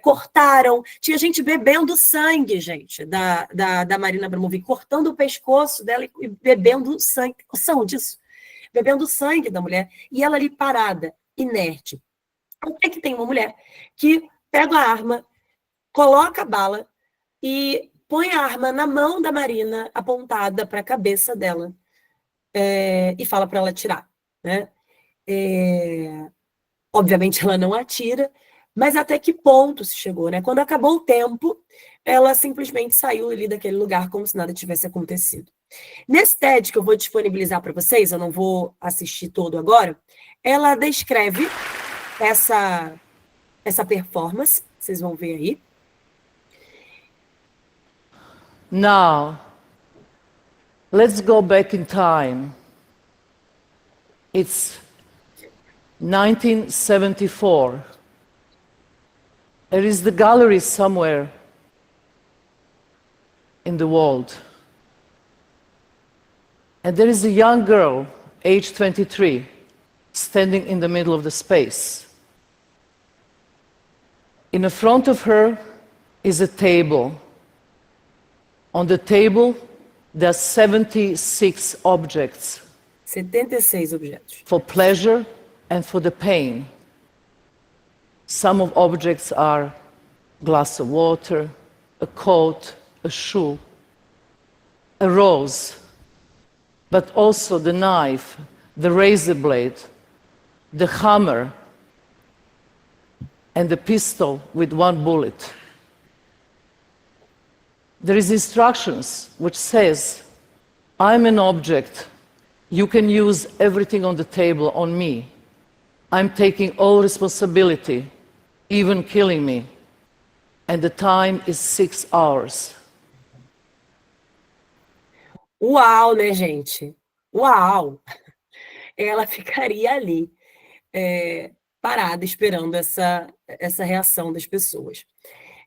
cortaram, tinha gente bebendo sangue, gente, da Marina Abramovic, cortando o pescoço dela e bebendo sangue, noção disso? Bebendo sangue da mulher, e ela ali parada, inerte. Até que tem uma mulher que pega a arma, coloca a bala e põe a arma na mão da Marina, apontada para a cabeça dela, e fala para ela atirar, né? Obviamente ela não atira, mas até que ponto se chegou, né? Quando acabou o tempo, ela simplesmente saiu ali daquele lugar como se nada tivesse acontecido. Nesse TED que eu vou disponibilizar para vocês, eu não vou assistir todo agora, ela descreve essa performance, vocês vão ver aí. Now, let's go back in time. It's 1974. There is the gallery somewhere in the world. And there is a young girl, age 23, standing in the middle of the space. In the front of her is a table. On the table, there are 76 objects. 76 objetos. For pleasure and for the pain. Some of objects are a glass of water, a coat, a shoe, a rose, but also the knife, the razor blade, the hammer, and the pistol with one bullet. There is instructions which says, I'm an object, you can use everything on the table on me, I'm taking all responsibility, even killing me. And the time is 6 hours. Uau, né, gente? Uau! Ela ficaria ali, parada, esperando essa reação das pessoas.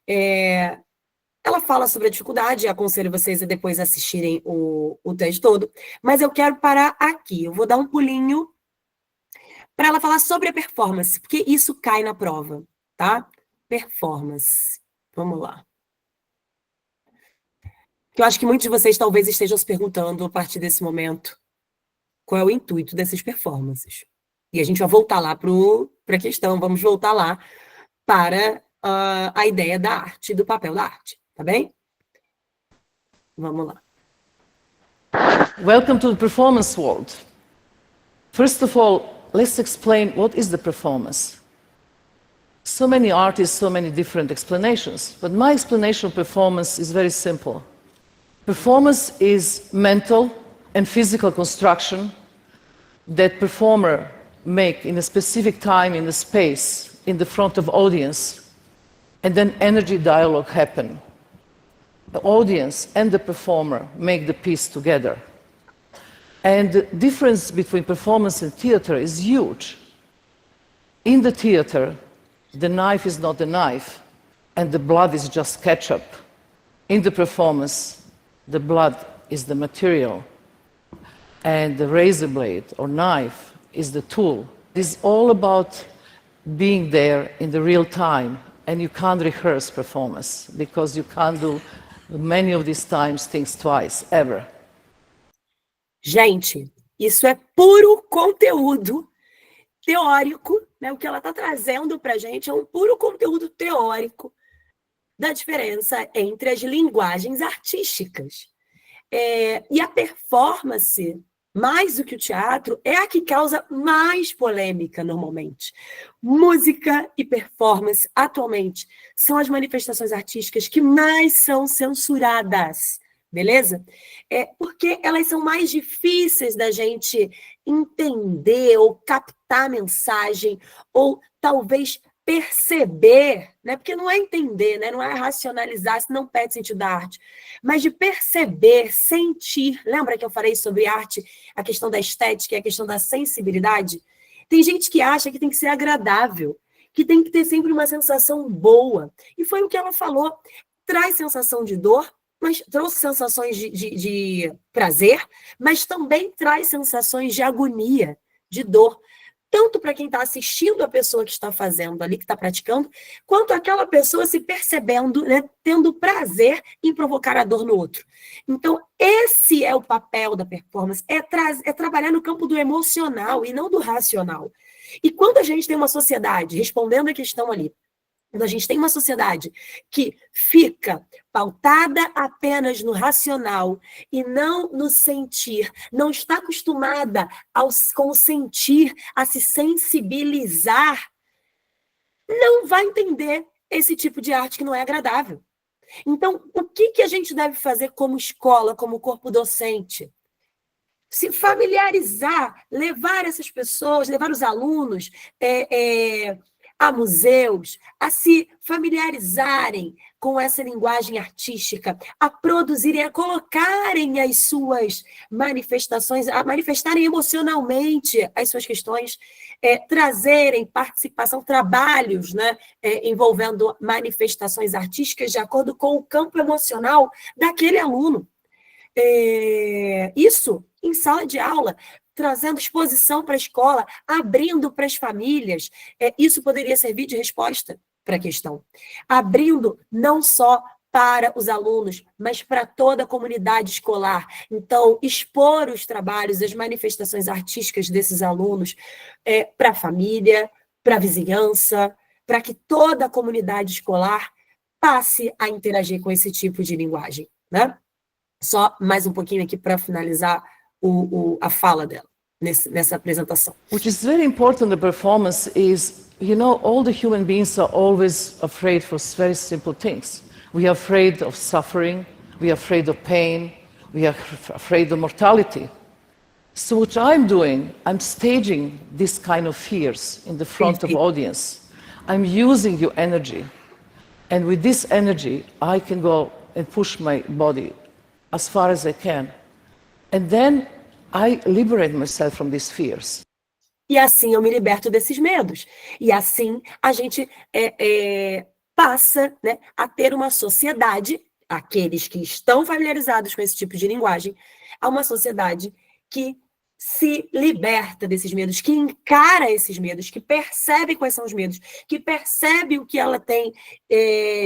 Ela fala sobre a dificuldade, aconselho vocês a depois assistirem o texto todo, mas eu quero parar aqui. Eu vou dar um pulinho para ela falar sobre a performance, porque isso cai na prova, tá? Performance. Vamos lá. Eu acho que muitos de vocês talvez estejam se perguntando, a partir desse momento, qual é o intuito dessas performances. E a gente vai voltar lá para a questão, vamos voltar lá para a ideia da arte, do papel da arte, tá bem? Vamos lá. Welcome to the performance world. First of all, let's explain what is the performance. So many artists, so many different explanations, but my explanation of performance is very simple. Performance is mental and physical construction that performer make in a specific time in the space in the front of audience, and then energy dialogue happen. The audience and the performer make the piece together. And the difference between performance and theater is huge. In the theater, the knife is not the knife, and the blood is just ketchup. In the performance, the blood is the material, and the razor blade or knife is the tool. It's all about being there in the real time, and you can't rehearse performance because you can't do many of these times things twice, ever. Gente, isso é puro conteúdo teórico, né? O que ela está trazendo para a gente é um puro conteúdo teórico da diferença entre as linguagens artísticas. E a performance, mais do que o teatro, é a que causa mais polêmica normalmente. Música e performance, atualmente, são as manifestações artísticas que mais são censuradas, beleza? Porque elas são mais difíceis da gente entender ou captar a mensagem, ou talvez perceber, né? Porque não é entender, né? Não é racionalizar, senão perde sentido da arte, mas de perceber, sentir. Lembra que eu falei sobre arte, a questão da estética e a questão da sensibilidade? Tem gente que acha que tem que ser agradável, que tem que ter sempre uma sensação boa. E foi o que ela falou. Traz sensação de dor, mas trouxe sensações de prazer, mas também traz sensações de agonia, de dor. Tanto para quem está assistindo a pessoa que está fazendo ali, que está praticando, quanto aquela pessoa se percebendo, né, tendo prazer em provocar a dor no outro. Então, esse é o papel da performance, é trabalhar no campo do emocional e não do racional. E quando a gente tem uma sociedade, respondendo a questão ali, quando a gente tem uma sociedade que fica pautada apenas no racional e não no sentir, não está acostumada com o sentir, a se sensibilizar, não vai entender esse tipo de arte que não é agradável. Então, o que a gente deve fazer como escola, como corpo docente? Se familiarizar, levar essas pessoas, levar os alunos a museus, a se familiarizarem com essa linguagem artística, a produzirem, a colocarem as suas manifestações, a manifestarem emocionalmente as suas questões, trazerem participação, trabalhos, né, envolvendo manifestações artísticas de acordo com o campo emocional daquele aluno. Isso em sala de aula, trazendo exposição para a escola, abrindo para as famílias. Isso poderia servir de resposta para a questão. Abrindo não só para os alunos, mas para toda a comunidade escolar. Então, expor os trabalhos, as manifestações artísticas desses alunos para a família, para a vizinhança, para que toda a comunidade escolar passe a interagir com esse tipo de linguagem, né? Só mais um pouquinho aqui para finalizar a fala dela nessa apresentação. Which is very important, the performance is, you know, all the human beings are always afraid for very simple things. We are afraid of suffering, we are afraid of pain, we are afraid of mortality. So what I'm doing, I'm staging this kind of fears in the front of audience. I'm using your energy. And with this energy, I can go and push my body as far as I can. And then I liberate myself from these fears. E assim eu me liberto desses medos. E assim a gente passa, né, a ter uma sociedade, aqueles que estão familiarizados com esse tipo de linguagem, a uma sociedade que se liberta desses medos, que encara esses medos, que percebe quais são os medos, que percebe o que ela tem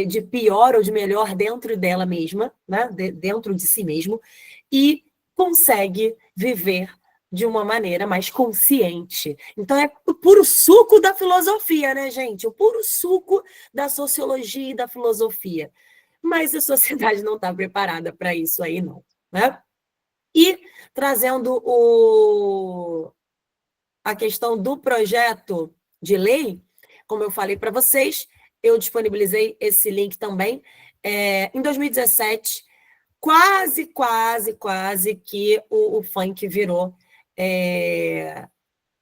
de pior ou de melhor dentro dela mesma, né, dentro de si mesmo, e consegue viver de uma maneira mais consciente. Então é o puro suco da filosofia, né, gente? O puro suco da sociologia e da filosofia. Mas a sociedade não está preparada para isso aí, não, né? E trazendo a questão do projeto de lei, como eu falei para vocês, eu disponibilizei esse link também. Em 2017, quase que o funk virou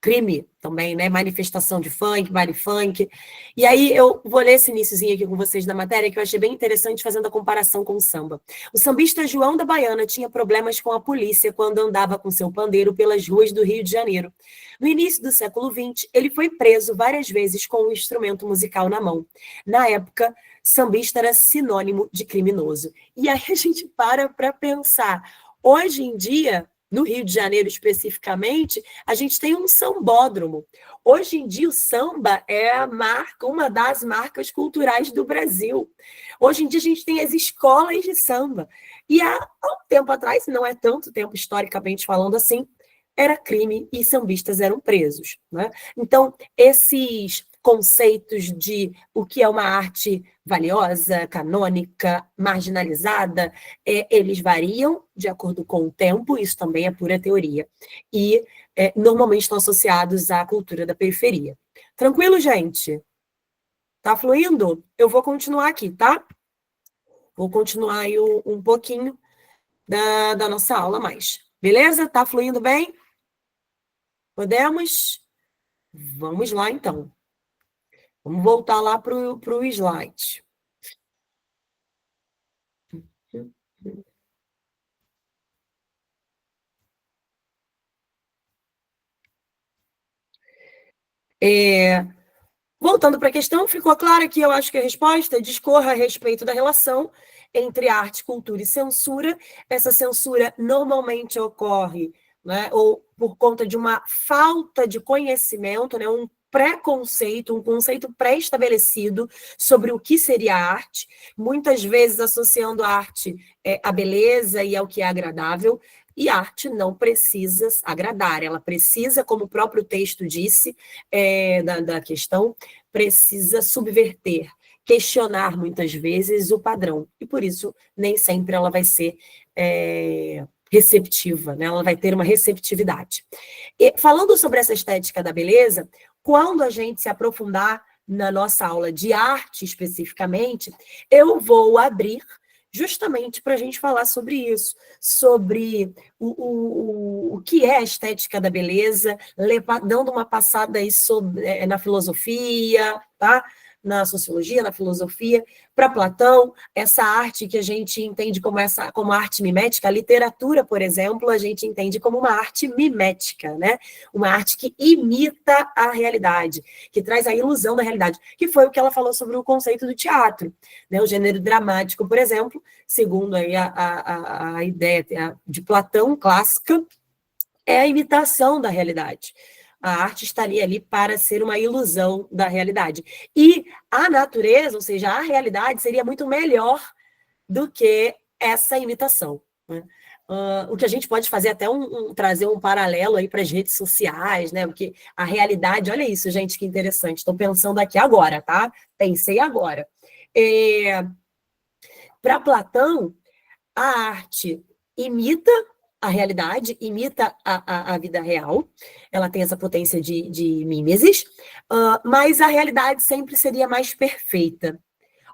crime também, né? Manifestação de funk, baile funk. E aí eu vou ler esse iniciozinho aqui com vocês da matéria, que eu achei bem interessante, fazendo a comparação com o samba. O sambista João da Baiana tinha problemas com a polícia quando andava com seu pandeiro pelas ruas do Rio de Janeiro. No início do século XX, ele foi preso várias vezes com um instrumento musical na mão. Na época, sambista era sinônimo de criminoso. E aí a gente para pensar. Hoje em dia, no Rio de Janeiro especificamente, a gente tem um sambódromo. Hoje em dia o samba é uma das marcas culturais do Brasil. Hoje em dia a gente tem as escolas de samba. E há um tempo atrás, não é tanto tempo historicamente falando assim, era crime e sambistas eram presos, né? Então, esses conceitos de o que é uma arte valiosa, canônica, marginalizada, eles variam de acordo com o tempo, isso também é pura teoria, e normalmente estão associados à cultura da periferia. Tranquilo, gente? Tá fluindo? Eu vou continuar aqui, tá? Vou continuar aí um pouquinho da nossa aula mais. Beleza? Tá fluindo bem? Podemos? Vamos lá, então. Vamos voltar lá para o slide. Voltando para a questão, ficou clara que eu acho que a resposta discorre a respeito da relação entre arte, cultura e censura. Essa censura normalmente ocorre, né, ou por conta de uma falta de conhecimento, né, um preconceito, um conceito pré-estabelecido sobre o que seria arte, muitas vezes associando a arte à beleza e ao que é agradável, e a arte não precisa agradar, ela precisa, como o próprio texto disse, da questão, precisa subverter, questionar muitas vezes o padrão, e por isso nem sempre ela vai ser receptiva, né? Ela vai ter uma receptividade. E, falando sobre essa estética da beleza, quando a gente se aprofundar na nossa aula de arte especificamente, eu vou abrir justamente para a gente falar sobre isso, sobre o que é a estética da beleza, dando uma passada aí sobre, na filosofia, tá? Na sociologia, na filosofia, para Platão, essa arte que a gente entende como arte mimética, a literatura, por exemplo, a gente entende como uma arte mimética, né? Uma arte que imita a realidade, que traz a ilusão da realidade, que foi o que ela falou sobre o conceito do teatro, né? O gênero dramático, por exemplo, segundo aí a ideia de Platão clássica, é a imitação da realidade. A arte estaria ali para ser uma ilusão da realidade. E a natureza, ou seja, a realidade, seria muito melhor do que essa imitação, né? O que a gente pode fazer até trazer um paralelo aí para as redes sociais, né? Porque a realidade, olha isso, gente, que interessante. Estou pensando aqui agora, tá? Pensei agora. Para Platão, a arte imita a realidade, imita a vida real, ela tem essa potência de mimesis, mas a realidade sempre seria mais perfeita.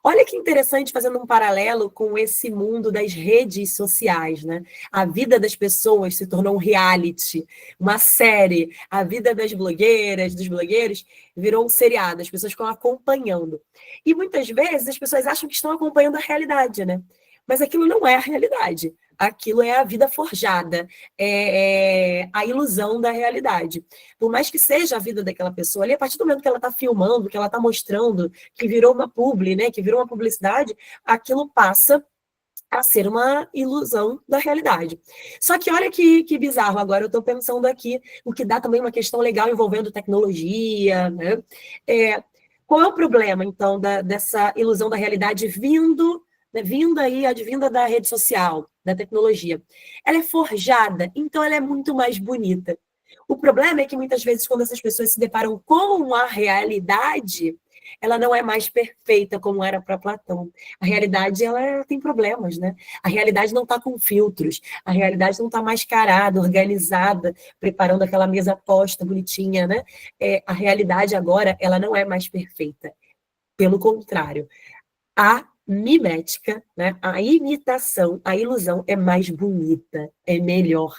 Olha que interessante, fazendo um paralelo com esse mundo das redes sociais, né? A vida das pessoas se tornou um reality, uma série. A vida das blogueiras, dos blogueiros, virou um seriado. As pessoas ficam acompanhando. E muitas vezes as pessoas acham que estão acompanhando a realidade, né? Mas aquilo não é a realidade. Aquilo é a vida forjada, é a ilusão da realidade. Por mais que seja a vida daquela pessoa ali, a partir do momento que ela está filmando, que ela está mostrando, que virou uma publi, né, que virou uma publicidade, aquilo passa a ser uma ilusão da realidade. Só que olha que bizarro, agora eu estou pensando aqui, o que dá também uma questão legal envolvendo tecnologia, né? Qual é o problema, então, dessa ilusão da realidade vindo, né, advinda da rede social, da tecnologia? Ela é forjada, então ela é muito mais bonita. O problema é que muitas vezes, quando essas pessoas se deparam com a realidade, ela não é mais perfeita como era para Platão. A realidade ela tem problemas, né? A realidade não está com filtros, a realidade não está mascarada, organizada, preparando aquela mesa posta bonitinha, né? A realidade agora ela não é mais perfeita. Pelo contrário, a mimética, né? A imitação, a ilusão é mais bonita, é melhor,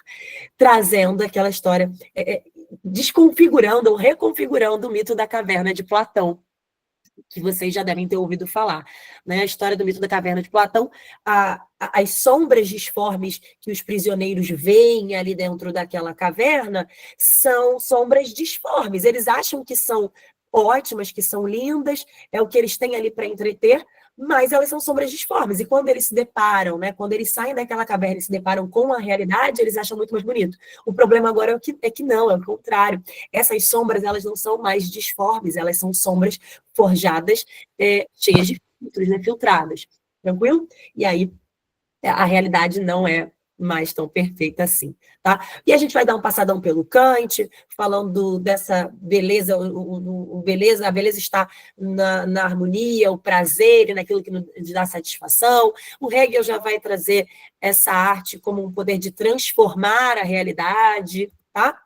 trazendo aquela história, desconfigurando ou reconfigurando o mito da caverna de Platão, que vocês já devem ter ouvido falar. Né? A história do mito da caverna de Platão, as sombras disformes que os prisioneiros veem ali dentro daquela caverna são sombras disformes. Eles acham que são ótimas, que são lindas, é o que eles têm ali para entreter, mas elas são sombras disformes. E quando eles se deparam, né, quando eles saem daquela caverna e se deparam com a realidade, eles acham muito mais bonito. O problema agora é que não, é o contrário. Essas sombras, elas não são mais disformes, elas são sombras forjadas, cheias de filtros, né, filtradas. Tranquilo? E aí, a realidade não é mais tão perfeita assim, tá? E a gente vai dar um passadão pelo Kant, falando dessa beleza, a beleza está na harmonia, o prazer e naquilo que nos dá satisfação. O Hegel já vai trazer essa arte como um poder de transformar a realidade, tá?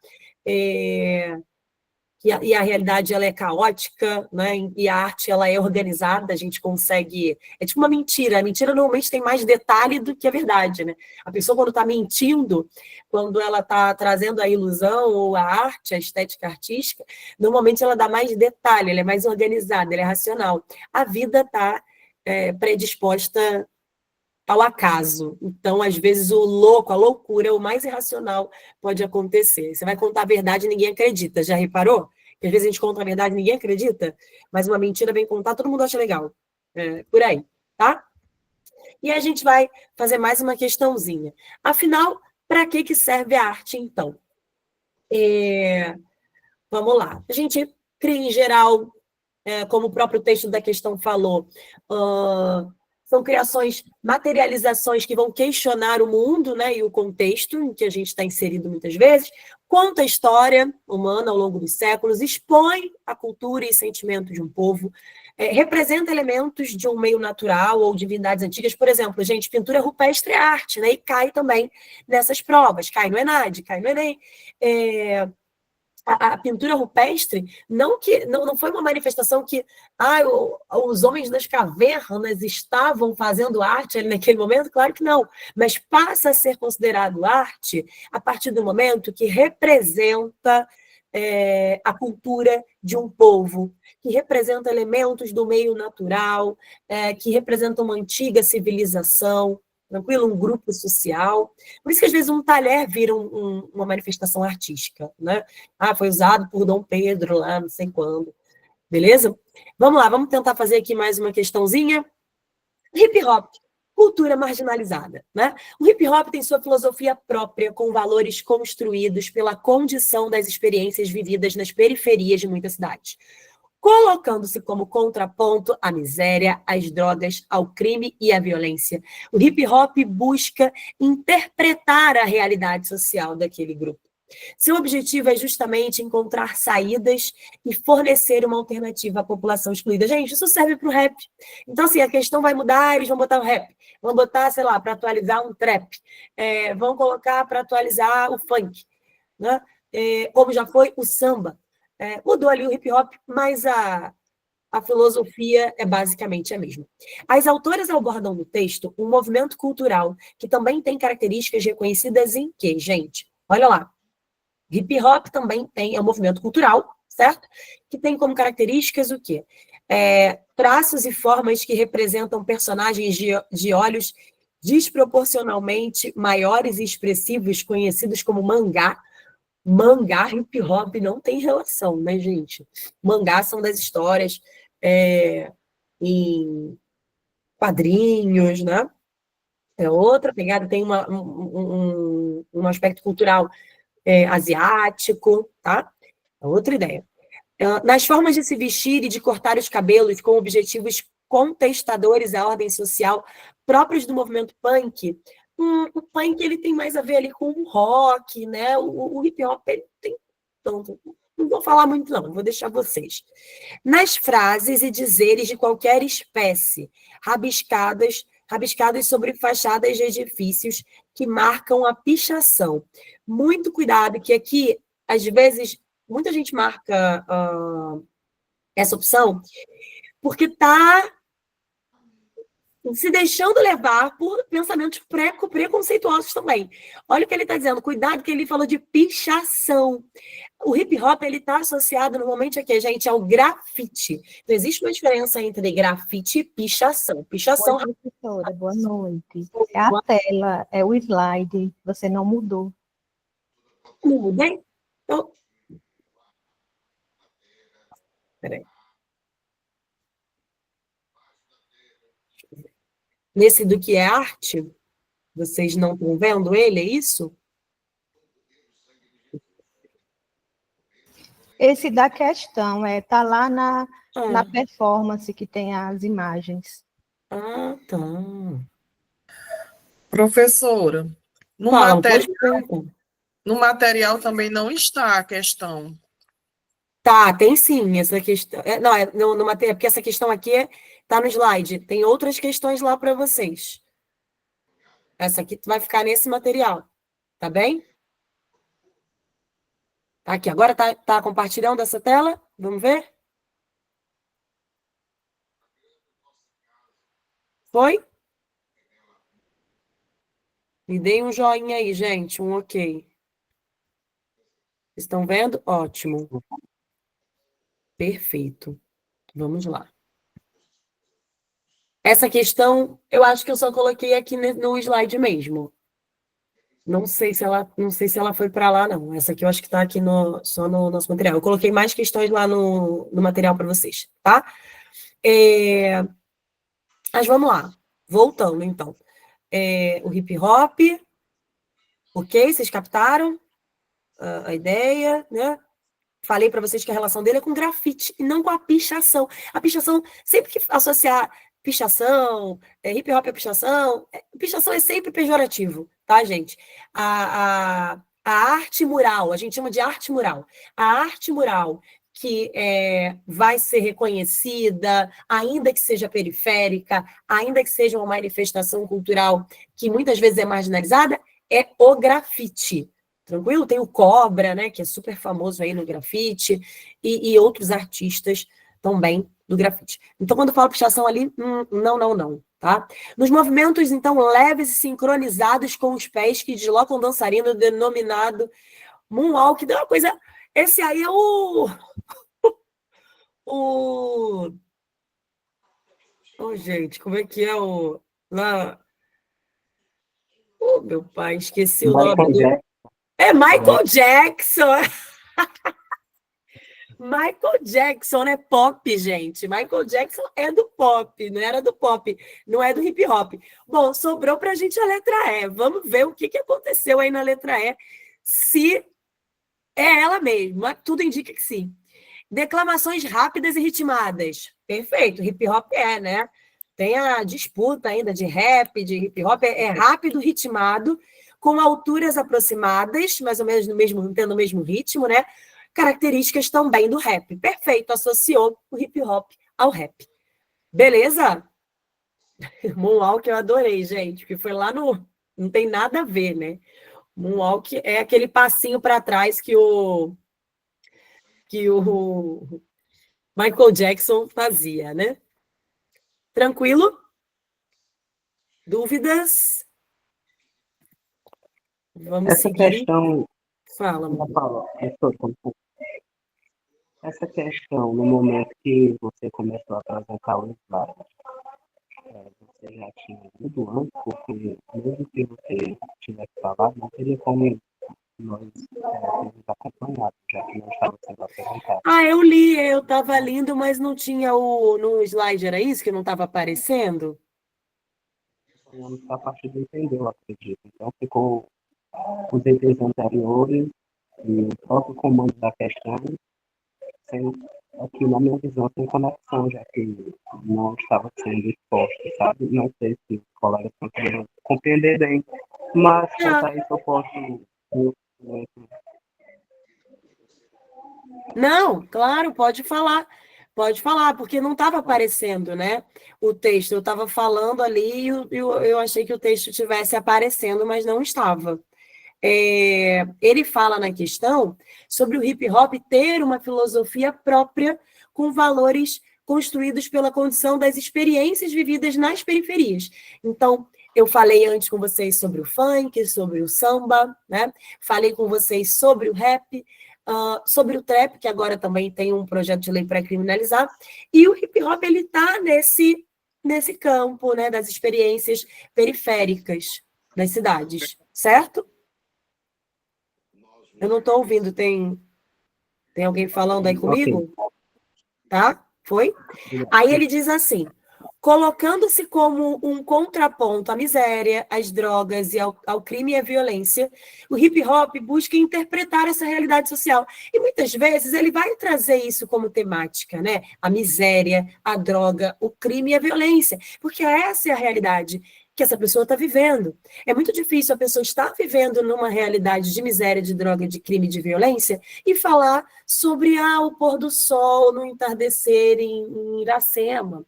E a realidade ela é caótica, né? E a arte ela é organizada, a gente consegue... É tipo uma mentira. A mentira normalmente tem mais detalhe do que a verdade, né? A pessoa, quando está mentindo, quando ela está trazendo a ilusão ou a arte, a estética artística, normalmente ela dá mais detalhe, ela é mais organizada, ela é racional. A vida está predisposta ao acaso. Então, às vezes, o louco, a loucura, o mais irracional pode acontecer. Você vai contar a verdade e ninguém acredita. Já reparou? Que às vezes a gente conta a verdade e ninguém acredita, mas uma mentira bem contada, todo mundo acha legal. Por aí, tá? E a gente vai fazer mais uma questãozinha. Afinal, para que serve a arte, então? Vamos lá. A gente cria, em geral, como o próprio texto da questão falou, são criações, materializações que vão questionar o mundo, né, e o contexto em que a gente está inserido muitas vezes, conta a história humana ao longo dos séculos, expõe a cultura e sentimento de um povo, representa elementos de um meio natural ou divindades antigas. Por exemplo, gente, pintura rupestre é arte, né, e cai também nessas provas, cai no ENAD, cai no Enem. A pintura rupestre não foi uma manifestação que os homens das cavernas estavam fazendo arte ali naquele momento, claro que não, mas passa a ser considerado arte a partir do momento que representa a cultura de um povo, que representa elementos do meio natural, que representa uma antiga civilização, tranquilo? Um grupo social. Por isso que, às vezes, um talher vira uma manifestação artística, né? Foi usado por Dom Pedro lá, não sei quando. Beleza? Vamos lá, vamos tentar fazer aqui mais uma questãozinha. Hip hop, cultura marginalizada, né? O hip hop tem sua filosofia própria, com valores construídos pela condição das experiências vividas nas periferias de muitas cidades, colocando-se como contraponto à miséria, às drogas, ao crime e à violência. O hip-hop busca interpretar a realidade social daquele grupo. Seu objetivo é justamente encontrar saídas e fornecer uma alternativa à população excluída. Gente, isso serve para o rap. Então, assim, a questão vai mudar, eles vão botar o rap, vão botar, sei lá, para atualizar um trap, vão colocar para atualizar o funk, né? Como já foi o samba. Mudou ali o hip hop, mas a filosofia é basicamente a mesma. As autoras abordam no texto um movimento cultural que também tem características reconhecidas em quê, gente? Olha lá. Hip hop também é um movimento cultural, certo? Que tem como características o quê? Traços e formas que representam personagens de olhos desproporcionalmente maiores e expressivos, conhecidos como mangá. Mangá e hip hop não tem relação, né, gente? Mangá são das histórias em quadrinhos, né? É outra pegada, tem um aspecto cultural asiático, tá? É outra ideia. Nas formas de se vestir e de cortar os cabelos com objetivos contestadores à ordem social próprios do movimento punk, o punk ele tem mais a ver ali com o rock, né? O hip hop ele tem tanto. Não vou falar muito, não, vou deixar vocês. Nas frases e dizeres de qualquer espécie, rabiscadas sobre fachadas de edifícios que marcam a pichação. Muito cuidado, que aqui, às vezes, muita gente marca essa opção porque está se deixando levar por pensamentos preconceituosos também. Olha o que ele está dizendo, cuidado que ele falou de pichação. O hip hop ele está associado normalmente aqui, gente, ao grafite. Então, existe uma diferença entre grafite e pichação. Pichação. Oi, professora, boa noite. É a tela, é o slide, você não mudou. Não mudei? Então, peraí. Nesse do que é arte, vocês não estão vendo ele, é isso? Esse da questão, tá lá na performance que tem as imagens. Ah, tá. Professora, no material também não está a questão. Tá, tem sim essa questão. No material, porque essa questão aqui está no slide. Tem outras questões lá para vocês. Essa aqui vai ficar nesse material, tá bem? Tá aqui. Agora tá compartilhando essa tela? Vamos ver? Foi? Me deem um joinha aí, gente, um ok. Estão vendo? Ótimo. Perfeito. Vamos lá. Essa questão, eu acho que eu só coloquei aqui no slide mesmo. Não sei se ela foi para lá, não. Essa aqui eu acho que está aqui só no nosso material. Eu coloquei mais questões lá no material para vocês, tá? Mas vamos lá. Voltando, então. O hip hop, ok? Vocês captaram a ideia, né? Falei para vocês que a relação dele é com grafite e não com a pichação. A pichação, sempre que associar pichação, hip hop é pichação é sempre pejorativo, tá, gente? A arte mural, a gente chama de arte mural. A arte mural que vai ser reconhecida, ainda que seja periférica, ainda que seja uma manifestação cultural que muitas vezes é marginalizada, é o grafite. Tranquilo? Tem o Cobra, né, que é super famoso aí no grafite, e outros artistas também do grafite. Então, quando eu falo pichação ali, não, tá? Nos movimentos, então, leves e sincronizados com os pés que deslocam o dançarino, denominado moonwalk, deu uma coisa... Esse aí é oh, gente, como é que é o... Lá... Oh, meu pai, esqueci o nome. É Michael Jackson! Michael Jackson é pop, gente. Michael Jackson é do pop, não era do pop, não é do hip hop. Bom, sobrou para a gente a letra E. Vamos ver o que aconteceu aí na letra E, se é ela mesma. Tudo indica que sim. Declamações rápidas e ritmadas. Perfeito, hip hop né? Tem a disputa ainda de rap, de hip hop, é rápido, ritmado, com alturas aproximadas, mais ou menos tendo o mesmo ritmo, né? Características também do rap. Perfeito, associou o hip hop ao rap. Beleza? Moonwalk eu adorei, gente, porque foi lá no... Não tem nada a ver, né? Moonwalk é aquele passinho para trás que o Michael Jackson fazia, né? Tranquilo? Dúvidas? Vamos Essa seguir. questão, Fala, amor. essa questão, no momento que você começou a apresentar o slide, você já tinha lido antes, porque mesmo que você tivesse falado, não teria como nós termos acompanhado, já que não estava sendo apresentado. Ah, eu li, eu estava lendo, mas não tinha no slide, era isso que não estava aparecendo? A partir do entendeu, acredito. Então ficou os itens anteriores e o próprio comando da questão, sem, aqui na minha visão, sem conexão, já que não estava sendo exposto, sabe? Não sei se os colegas conseguiram compreender bem, mas quanto a isso eu posso. Não, claro, pode falar, porque não estava aparecendo, né? O texto, eu estava falando ali e eu achei que o texto estivesse aparecendo, mas não estava. Ele fala na questão sobre o hip hop ter uma filosofia própria com valores construídos pela condição das experiências vividas nas periferias. Então, eu falei antes com vocês sobre o funk, sobre o samba, né? Falei com vocês sobre o rap, sobre o trap, que agora também tem um projeto de lei para criminalizar, e o hip hop ele está nesse campo, né, das experiências periféricas das cidades, certo? Eu não estou ouvindo, tem alguém falando aí comigo? Ok. Tá? Foi? Aí ele diz assim: colocando-se como um contraponto à miséria, às drogas e ao crime e à violência, o hip hop busca interpretar essa realidade social. E muitas vezes ele vai trazer isso como temática, né? A miséria, a droga, o crime e a violência, porque essa é a realidade que essa pessoa está vivendo. É muito difícil a pessoa estar vivendo numa realidade de miséria, de droga, de crime, de violência e falar sobre o pôr do sol no entardecer em Iracema,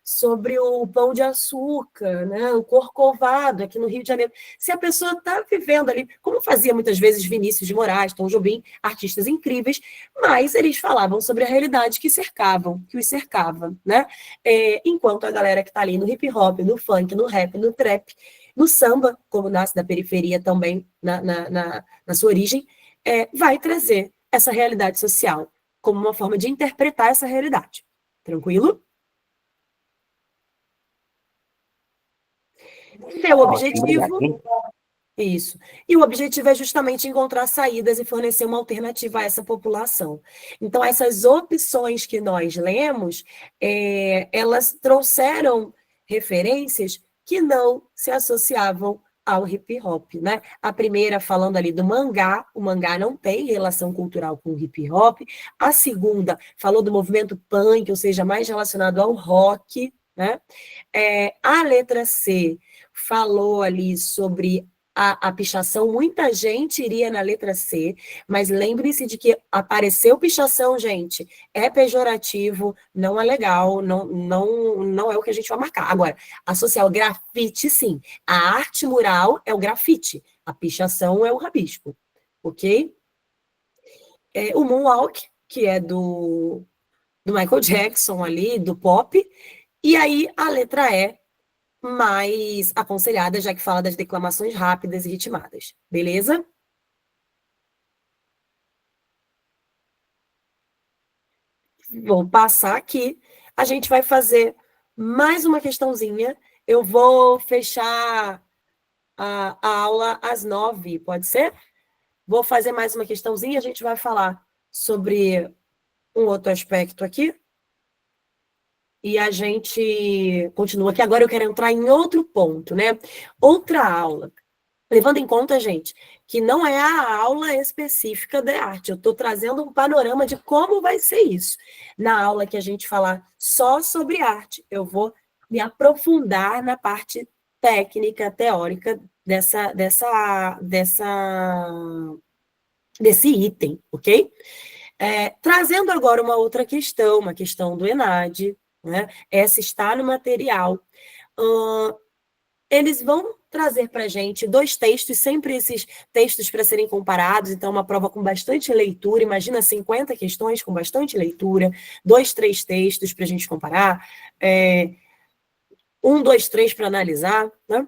sobre o Pão de Açúcar, né, o Corcovado aqui no Rio de Janeiro. Se a pessoa está vivendo ali, como fazia muitas vezes Vinícius de Moraes, Tom Jobim, artistas incríveis, mas eles falavam sobre a realidade que os cercava, né? Enquanto a galera que está ali no hip hop, no funk, no rap, no trap, no samba, como nasce da periferia também na sua origem, vai trazer essa realidade social como uma forma de interpretar essa realidade. Tranquilo? Seu objetivo... Isso. E o objetivo é justamente encontrar saídas e fornecer uma alternativa a essa população. Então, essas opções que nós lemos, elas trouxeram referências que não se associavam ao hip hop, né? A primeira falando ali do mangá, o mangá não tem relação cultural com o hip hop. A segunda falou do movimento punk, ou seja, mais relacionado ao rock, né? A letra C falou ali sobre a pichação, muita gente iria na letra C, mas lembre-se de que apareceu pichação, gente, é pejorativo, não é legal, não é o que a gente vai marcar. Agora, associar o grafite, sim. A arte mural é o grafite, a pichação é o rabisco, ok? O Moonwalk, que é do Michael Jackson ali, do pop, e aí a letra E, mais aconselhada, já que fala das declamações rápidas e ritmadas. Beleza? Vou passar aqui. A gente vai fazer mais uma questãozinha. Eu vou fechar a aula às 9, pode ser? Vou fazer mais uma questãozinha. A gente vai falar sobre um outro aspecto aqui. E a gente continua aqui. Agora eu quero entrar em outro ponto, né? Outra aula. Levando em conta, gente, que não é a aula específica da arte. Eu estou trazendo um panorama de como vai ser isso. Na aula que a gente falar só sobre arte, eu vou me aprofundar na parte técnica, teórica desse item, ok? Trazendo agora uma outra questão, uma questão do ENAD, né? Essa está no material. eles vão trazer para a gente 2 textos, sempre esses textos para serem comparados, então uma prova com bastante leitura, imagina 50 questões com bastante leitura, 2, 3 textos para a gente comparar, 1, 2, 3 para analisar, né?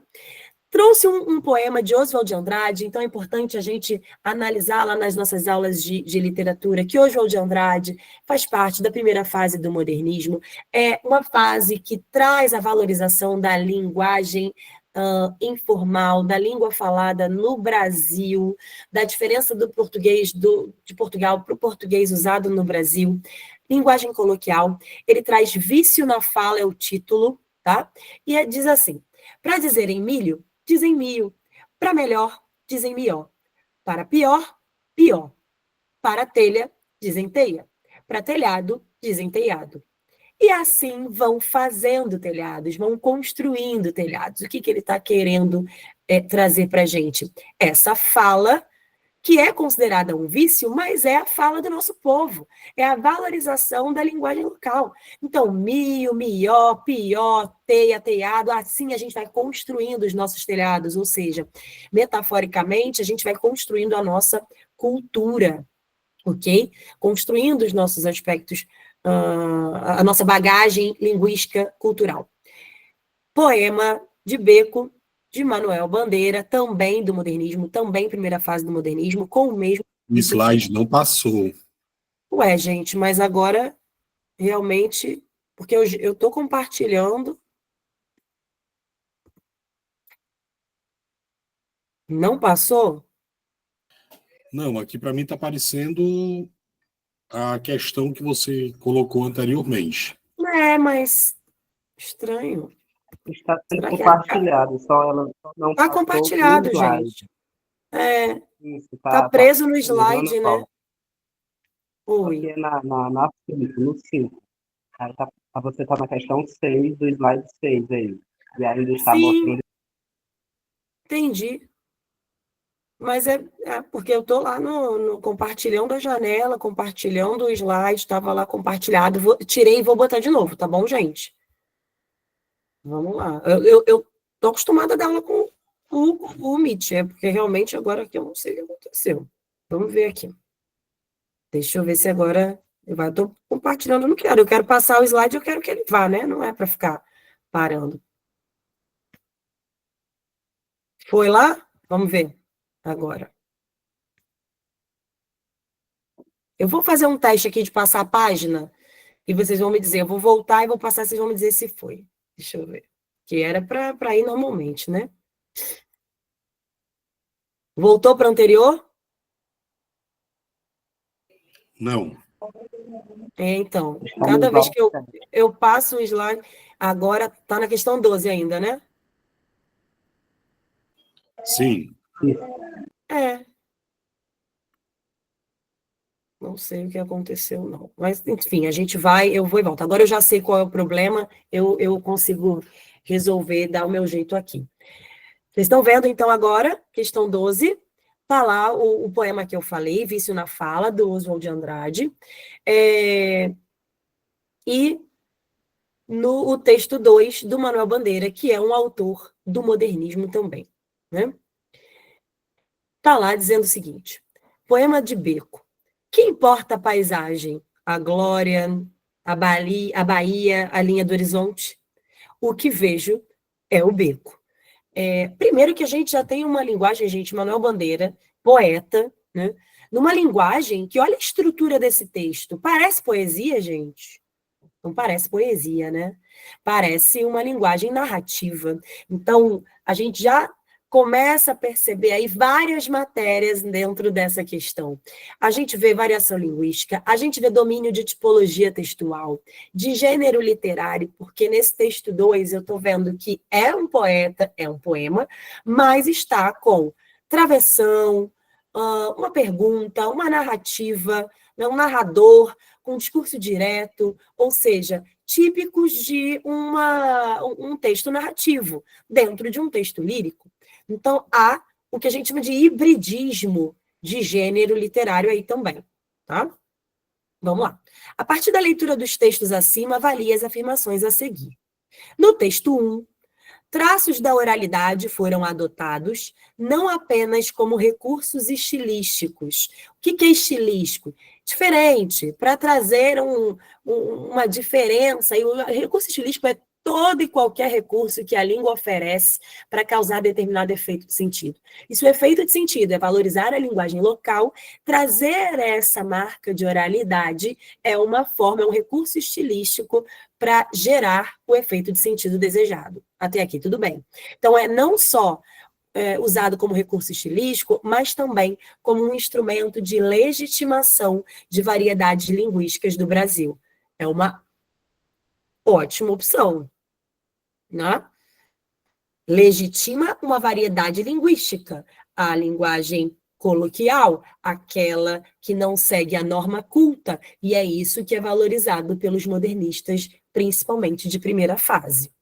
Trouxe um poema de Oswald de Andrade, então é importante a gente analisar lá nas nossas aulas de literatura, que Oswald de Andrade faz parte da primeira fase do modernismo, é uma fase que traz a valorização da linguagem informal, da língua falada no Brasil, da diferença do português de Portugal para o português usado no Brasil, linguagem coloquial. Ele traz Vício na Fala, é o título, tá? E diz assim, para dizer em milho, dizem mil. Para melhor, dizem melhor. Para pior, pior. Para telha, dizem teia. Para telhado, dizem telhado. E assim vão fazendo telhados, vão construindo telhados. O que ele está querendo trazer para a gente? Essa fala que é considerada um vício, mas é a fala do nosso povo, é a valorização da linguagem local. Então, mio, mió, pió, teia, teiado, assim a gente vai construindo os nossos telhados, ou seja, metaforicamente, a gente vai construindo a nossa cultura, ok? Construindo os nossos aspectos, a nossa bagagem linguística cultural. Poema de Beco, de Manuel Bandeira, também do modernismo, também primeira fase do modernismo, com o mesmo... O slide não passou. Ué, gente, mas agora, realmente, porque eu estou compartilhando... Não passou? Não, aqui para mim está aparecendo a questão que você colocou anteriormente. Mas... Estranho. Está sendo Será que compartilhado, só ela não Está passou compartilhado, no slide. gente. Isso, Tá preso no finalizando slide, a né? prova. Oi. Porque na 5, no 5. Aí você está na questão 6 do slide 6 aí. E ainda está Sim, mostrando. entendi. Mas é porque eu estou lá no compartilhando a janela, compartilhando o slide, estava lá compartilhado. Tirei e vou botar de novo, tá bom, gente? Vamos lá. Eu tô acostumada a dar aula com o Meet, porque realmente agora aqui eu não sei o que aconteceu. Vamos ver aqui. Deixa eu ver se agora... Eu estou compartilhando, eu não quero. Eu quero passar o slide, eu quero que ele vá, né? Não é para ficar parando. Foi lá? Vamos ver agora. Eu vou fazer um teste aqui de passar a página e vocês vão me dizer. Eu vou voltar e vou passar, vocês vão me dizer se foi. Deixa eu ver. Que era para ir normalmente, né? Voltou para o anterior? Não. Então, Está cada no vez que slide eu passo o slide, agora está na questão 12 ainda, né? Sim. 7. Não sei o que aconteceu, não. Mas, enfim, a gente vai, eu vou e volto. Agora eu já sei qual é o problema, eu consigo resolver, dar o meu jeito aqui. Vocês estão vendo, então, agora, questão 12, tá lá o poema que eu falei, Vício na Fala, do Oswald de Andrade. E no texto 2, do Manuel Bandeira, que é um autor do modernismo também, né? Tá lá dizendo o seguinte, poema de Beco. Que importa a paisagem, a glória, a Bahia, a linha do horizonte? O que vejo é o beco. Primeiro que a gente já tem uma linguagem, gente, Manuel Bandeira, poeta, né? Numa linguagem que, olha a estrutura desse texto, parece poesia, gente? Não parece poesia, né? Parece uma linguagem narrativa. Então, a gente já começa a perceber aí várias matérias dentro dessa questão. A gente vê variação linguística, a gente vê domínio de tipologia textual, de gênero literário, porque nesse texto 2 eu estou vendo que é um poeta, é um poema, mas está com travessão, uma pergunta, uma narrativa, um narrador com discurso direto, ou seja, típicos de um texto narrativo, dentro de um texto lírico. Então, há o que a gente chama de hibridismo de gênero literário aí também, tá? Vamos lá. A partir da leitura dos textos acima, avalie as afirmações a seguir. No texto 1, traços da oralidade foram adotados não apenas como recursos estilísticos. O que é estilístico? Diferente, para trazer uma diferença. E o recurso estilístico é todo e qualquer recurso que a língua oferece para causar determinado efeito de sentido. E se o efeito de sentido é valorizar a linguagem local, trazer essa marca de oralidade é uma forma, é um recurso estilístico para gerar o efeito de sentido desejado. Até aqui, tudo bem. Então, é não só usado como recurso estilístico, mas também como um instrumento de legitimação de variedades linguísticas do Brasil. É uma ótima opção, né? Legitima uma variedade linguística. A linguagem coloquial, aquela que não segue a norma culta, e é isso que é valorizado pelos modernistas, principalmente de primeira fase.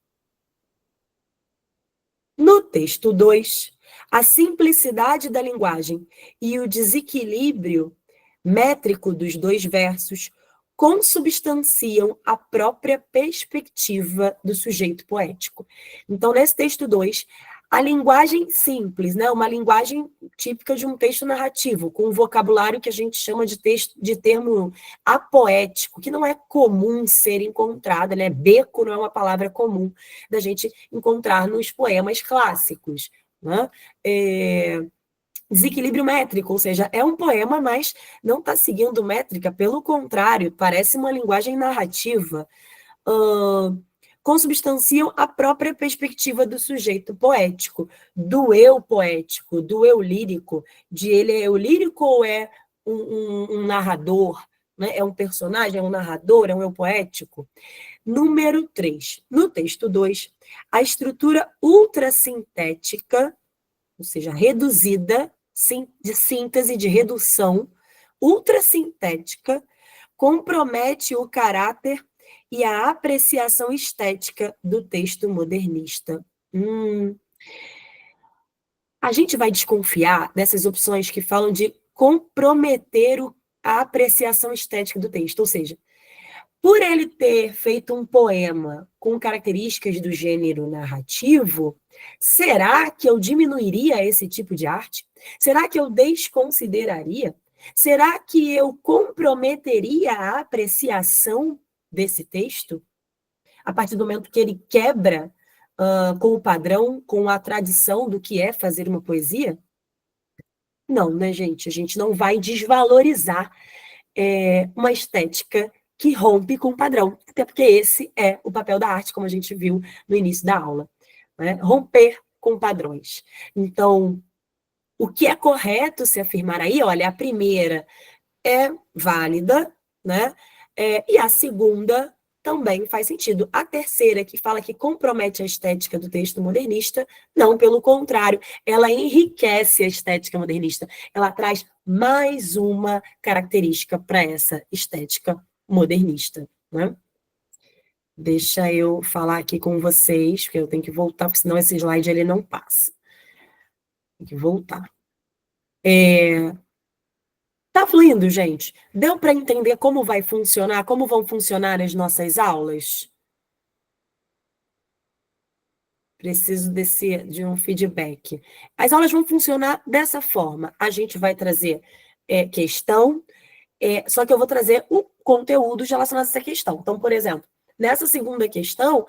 No texto 2, a simplicidade da linguagem e o desequilíbrio métrico dos dois versos consubstanciam a própria perspectiva do sujeito poético. Então, nesse texto 2, a linguagem simples, né, uma linguagem típica de um texto narrativo, com um vocabulário que a gente chama de termo apoético, que não é comum ser encontrado, né? Beco não é uma palavra comum da gente encontrar nos poemas clássicos, né? Desequilíbrio métrico, ou seja, é um poema, mas não está seguindo métrica, pelo contrário, parece uma linguagem narrativa. Consubstanciam a própria perspectiva do sujeito poético, do eu lírico, de ele é eu lírico ou é um narrador, né? É um personagem, é um narrador, é um eu poético. Número 3. No texto 2, a estrutura ultrassintética, ou seja, reduzida, de síntese, de redução, ultrassintética, compromete o caráter e a apreciação estética do texto modernista. A gente vai desconfiar dessas opções que falam de comprometer a apreciação estética do texto, ou seja, por ele ter feito um poema com características do gênero narrativo, será que eu diminuiria esse tipo de arte? Será que eu desconsideraria? Será que eu comprometeria a apreciação desse texto? A partir do momento que ele quebra com o padrão, com a tradição do que é fazer uma poesia? Não, né, gente? A gente não vai desvalorizar uma estética que rompe com o padrão, até porque esse é o papel da arte, como a gente viu no início da aula, né? Romper com padrões. Então, o que é correto se afirmar aí, olha, a primeira é válida, né? E a segunda também faz sentido. A terceira, que fala que compromete a estética do texto modernista, não, pelo contrário, ela enriquece a estética modernista, ela traz mais uma característica para essa estética modernista, né? Deixa eu falar aqui com vocês, porque eu tenho que voltar, porque senão esse slide ele não passa. Tem que voltar. Tá fluindo, gente? Deu para entender como vai funcionar, como vão funcionar as nossas aulas? Preciso de um feedback. As aulas vão funcionar dessa forma. A gente vai trazer questão, só que eu vou trazer o conteúdo relacionado a essa questão. Então, por exemplo, nessa segunda questão,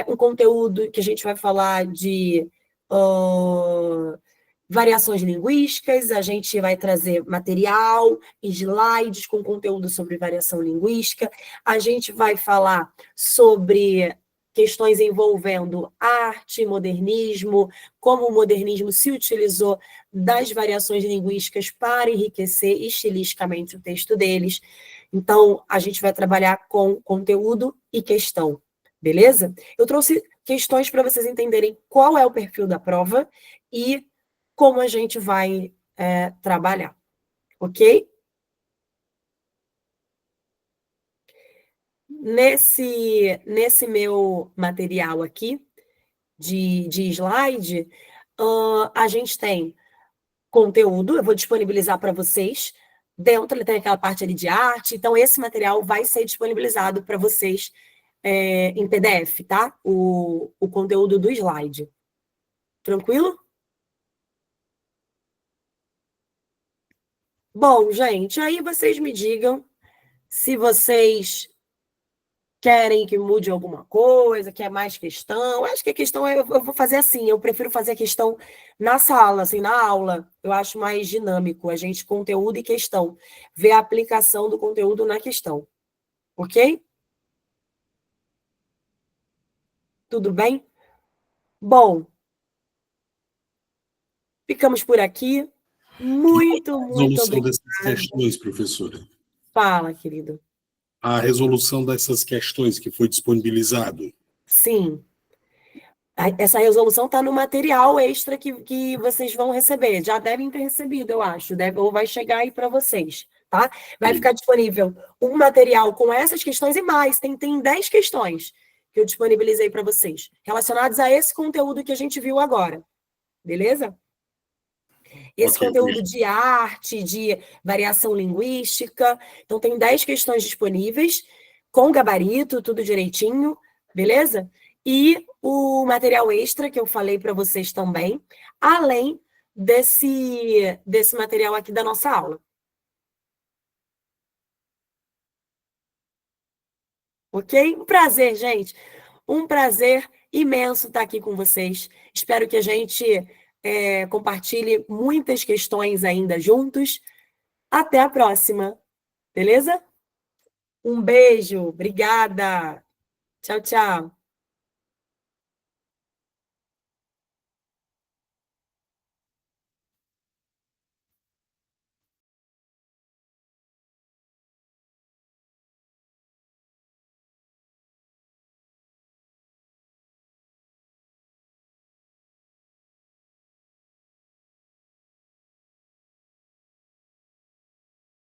um conteúdo que a gente vai falar de variações linguísticas, a gente vai trazer material, slides com conteúdo sobre variação linguística, a gente vai falar sobre questões envolvendo arte, modernismo, como o modernismo se utilizou das variações linguísticas para enriquecer estilisticamente o texto deles. Então, a gente vai trabalhar com conteúdo e questão, beleza? Eu trouxe questões para vocês entenderem qual é o perfil da prova e como a gente vai trabalhar, ok? Nesse meu material aqui, de slide, a gente tem conteúdo, eu vou disponibilizar para vocês, dentro ele tem aquela parte ali de arte, então esse material vai ser disponibilizado para vocês em PDF, tá? O conteúdo do slide. Tranquilo? Bom, gente, aí vocês me digam se vocês querem que mude alguma coisa, quer mais questão. Acho que a questão eu vou fazer assim, eu prefiro fazer a questão na sala, assim, na aula. Eu acho mais dinâmico, a gente conteúdo e questão, ver a aplicação do conteúdo na questão. Ok? Tudo bem? Bom, ficamos por aqui. Muito, muito Resolução obrigada. dessas questões, professora. Fala, querido. A resolução dessas questões que foi disponibilizado. Sim. Essa resolução está no material extra que vocês vão receber. Já devem ter recebido, eu acho. Ou vai chegar aí para vocês, tá? Vai ficar disponível um material com essas questões e mais. Tem 10 questões que eu disponibilizei para vocês, relacionadas a esse conteúdo que a gente viu agora. Beleza? Esse conteúdo de arte, de variação linguística. Então, tem 10 questões disponíveis, com gabarito, tudo direitinho, beleza? E o material extra que eu falei para vocês também, além desse material aqui da nossa aula. Ok? Um prazer, gente. Um prazer imenso estar aqui com vocês. Espero que a gente compartilhe muitas questões ainda juntos. Até a próxima. Beleza? Um beijo. Obrigada. Tchau, tchau.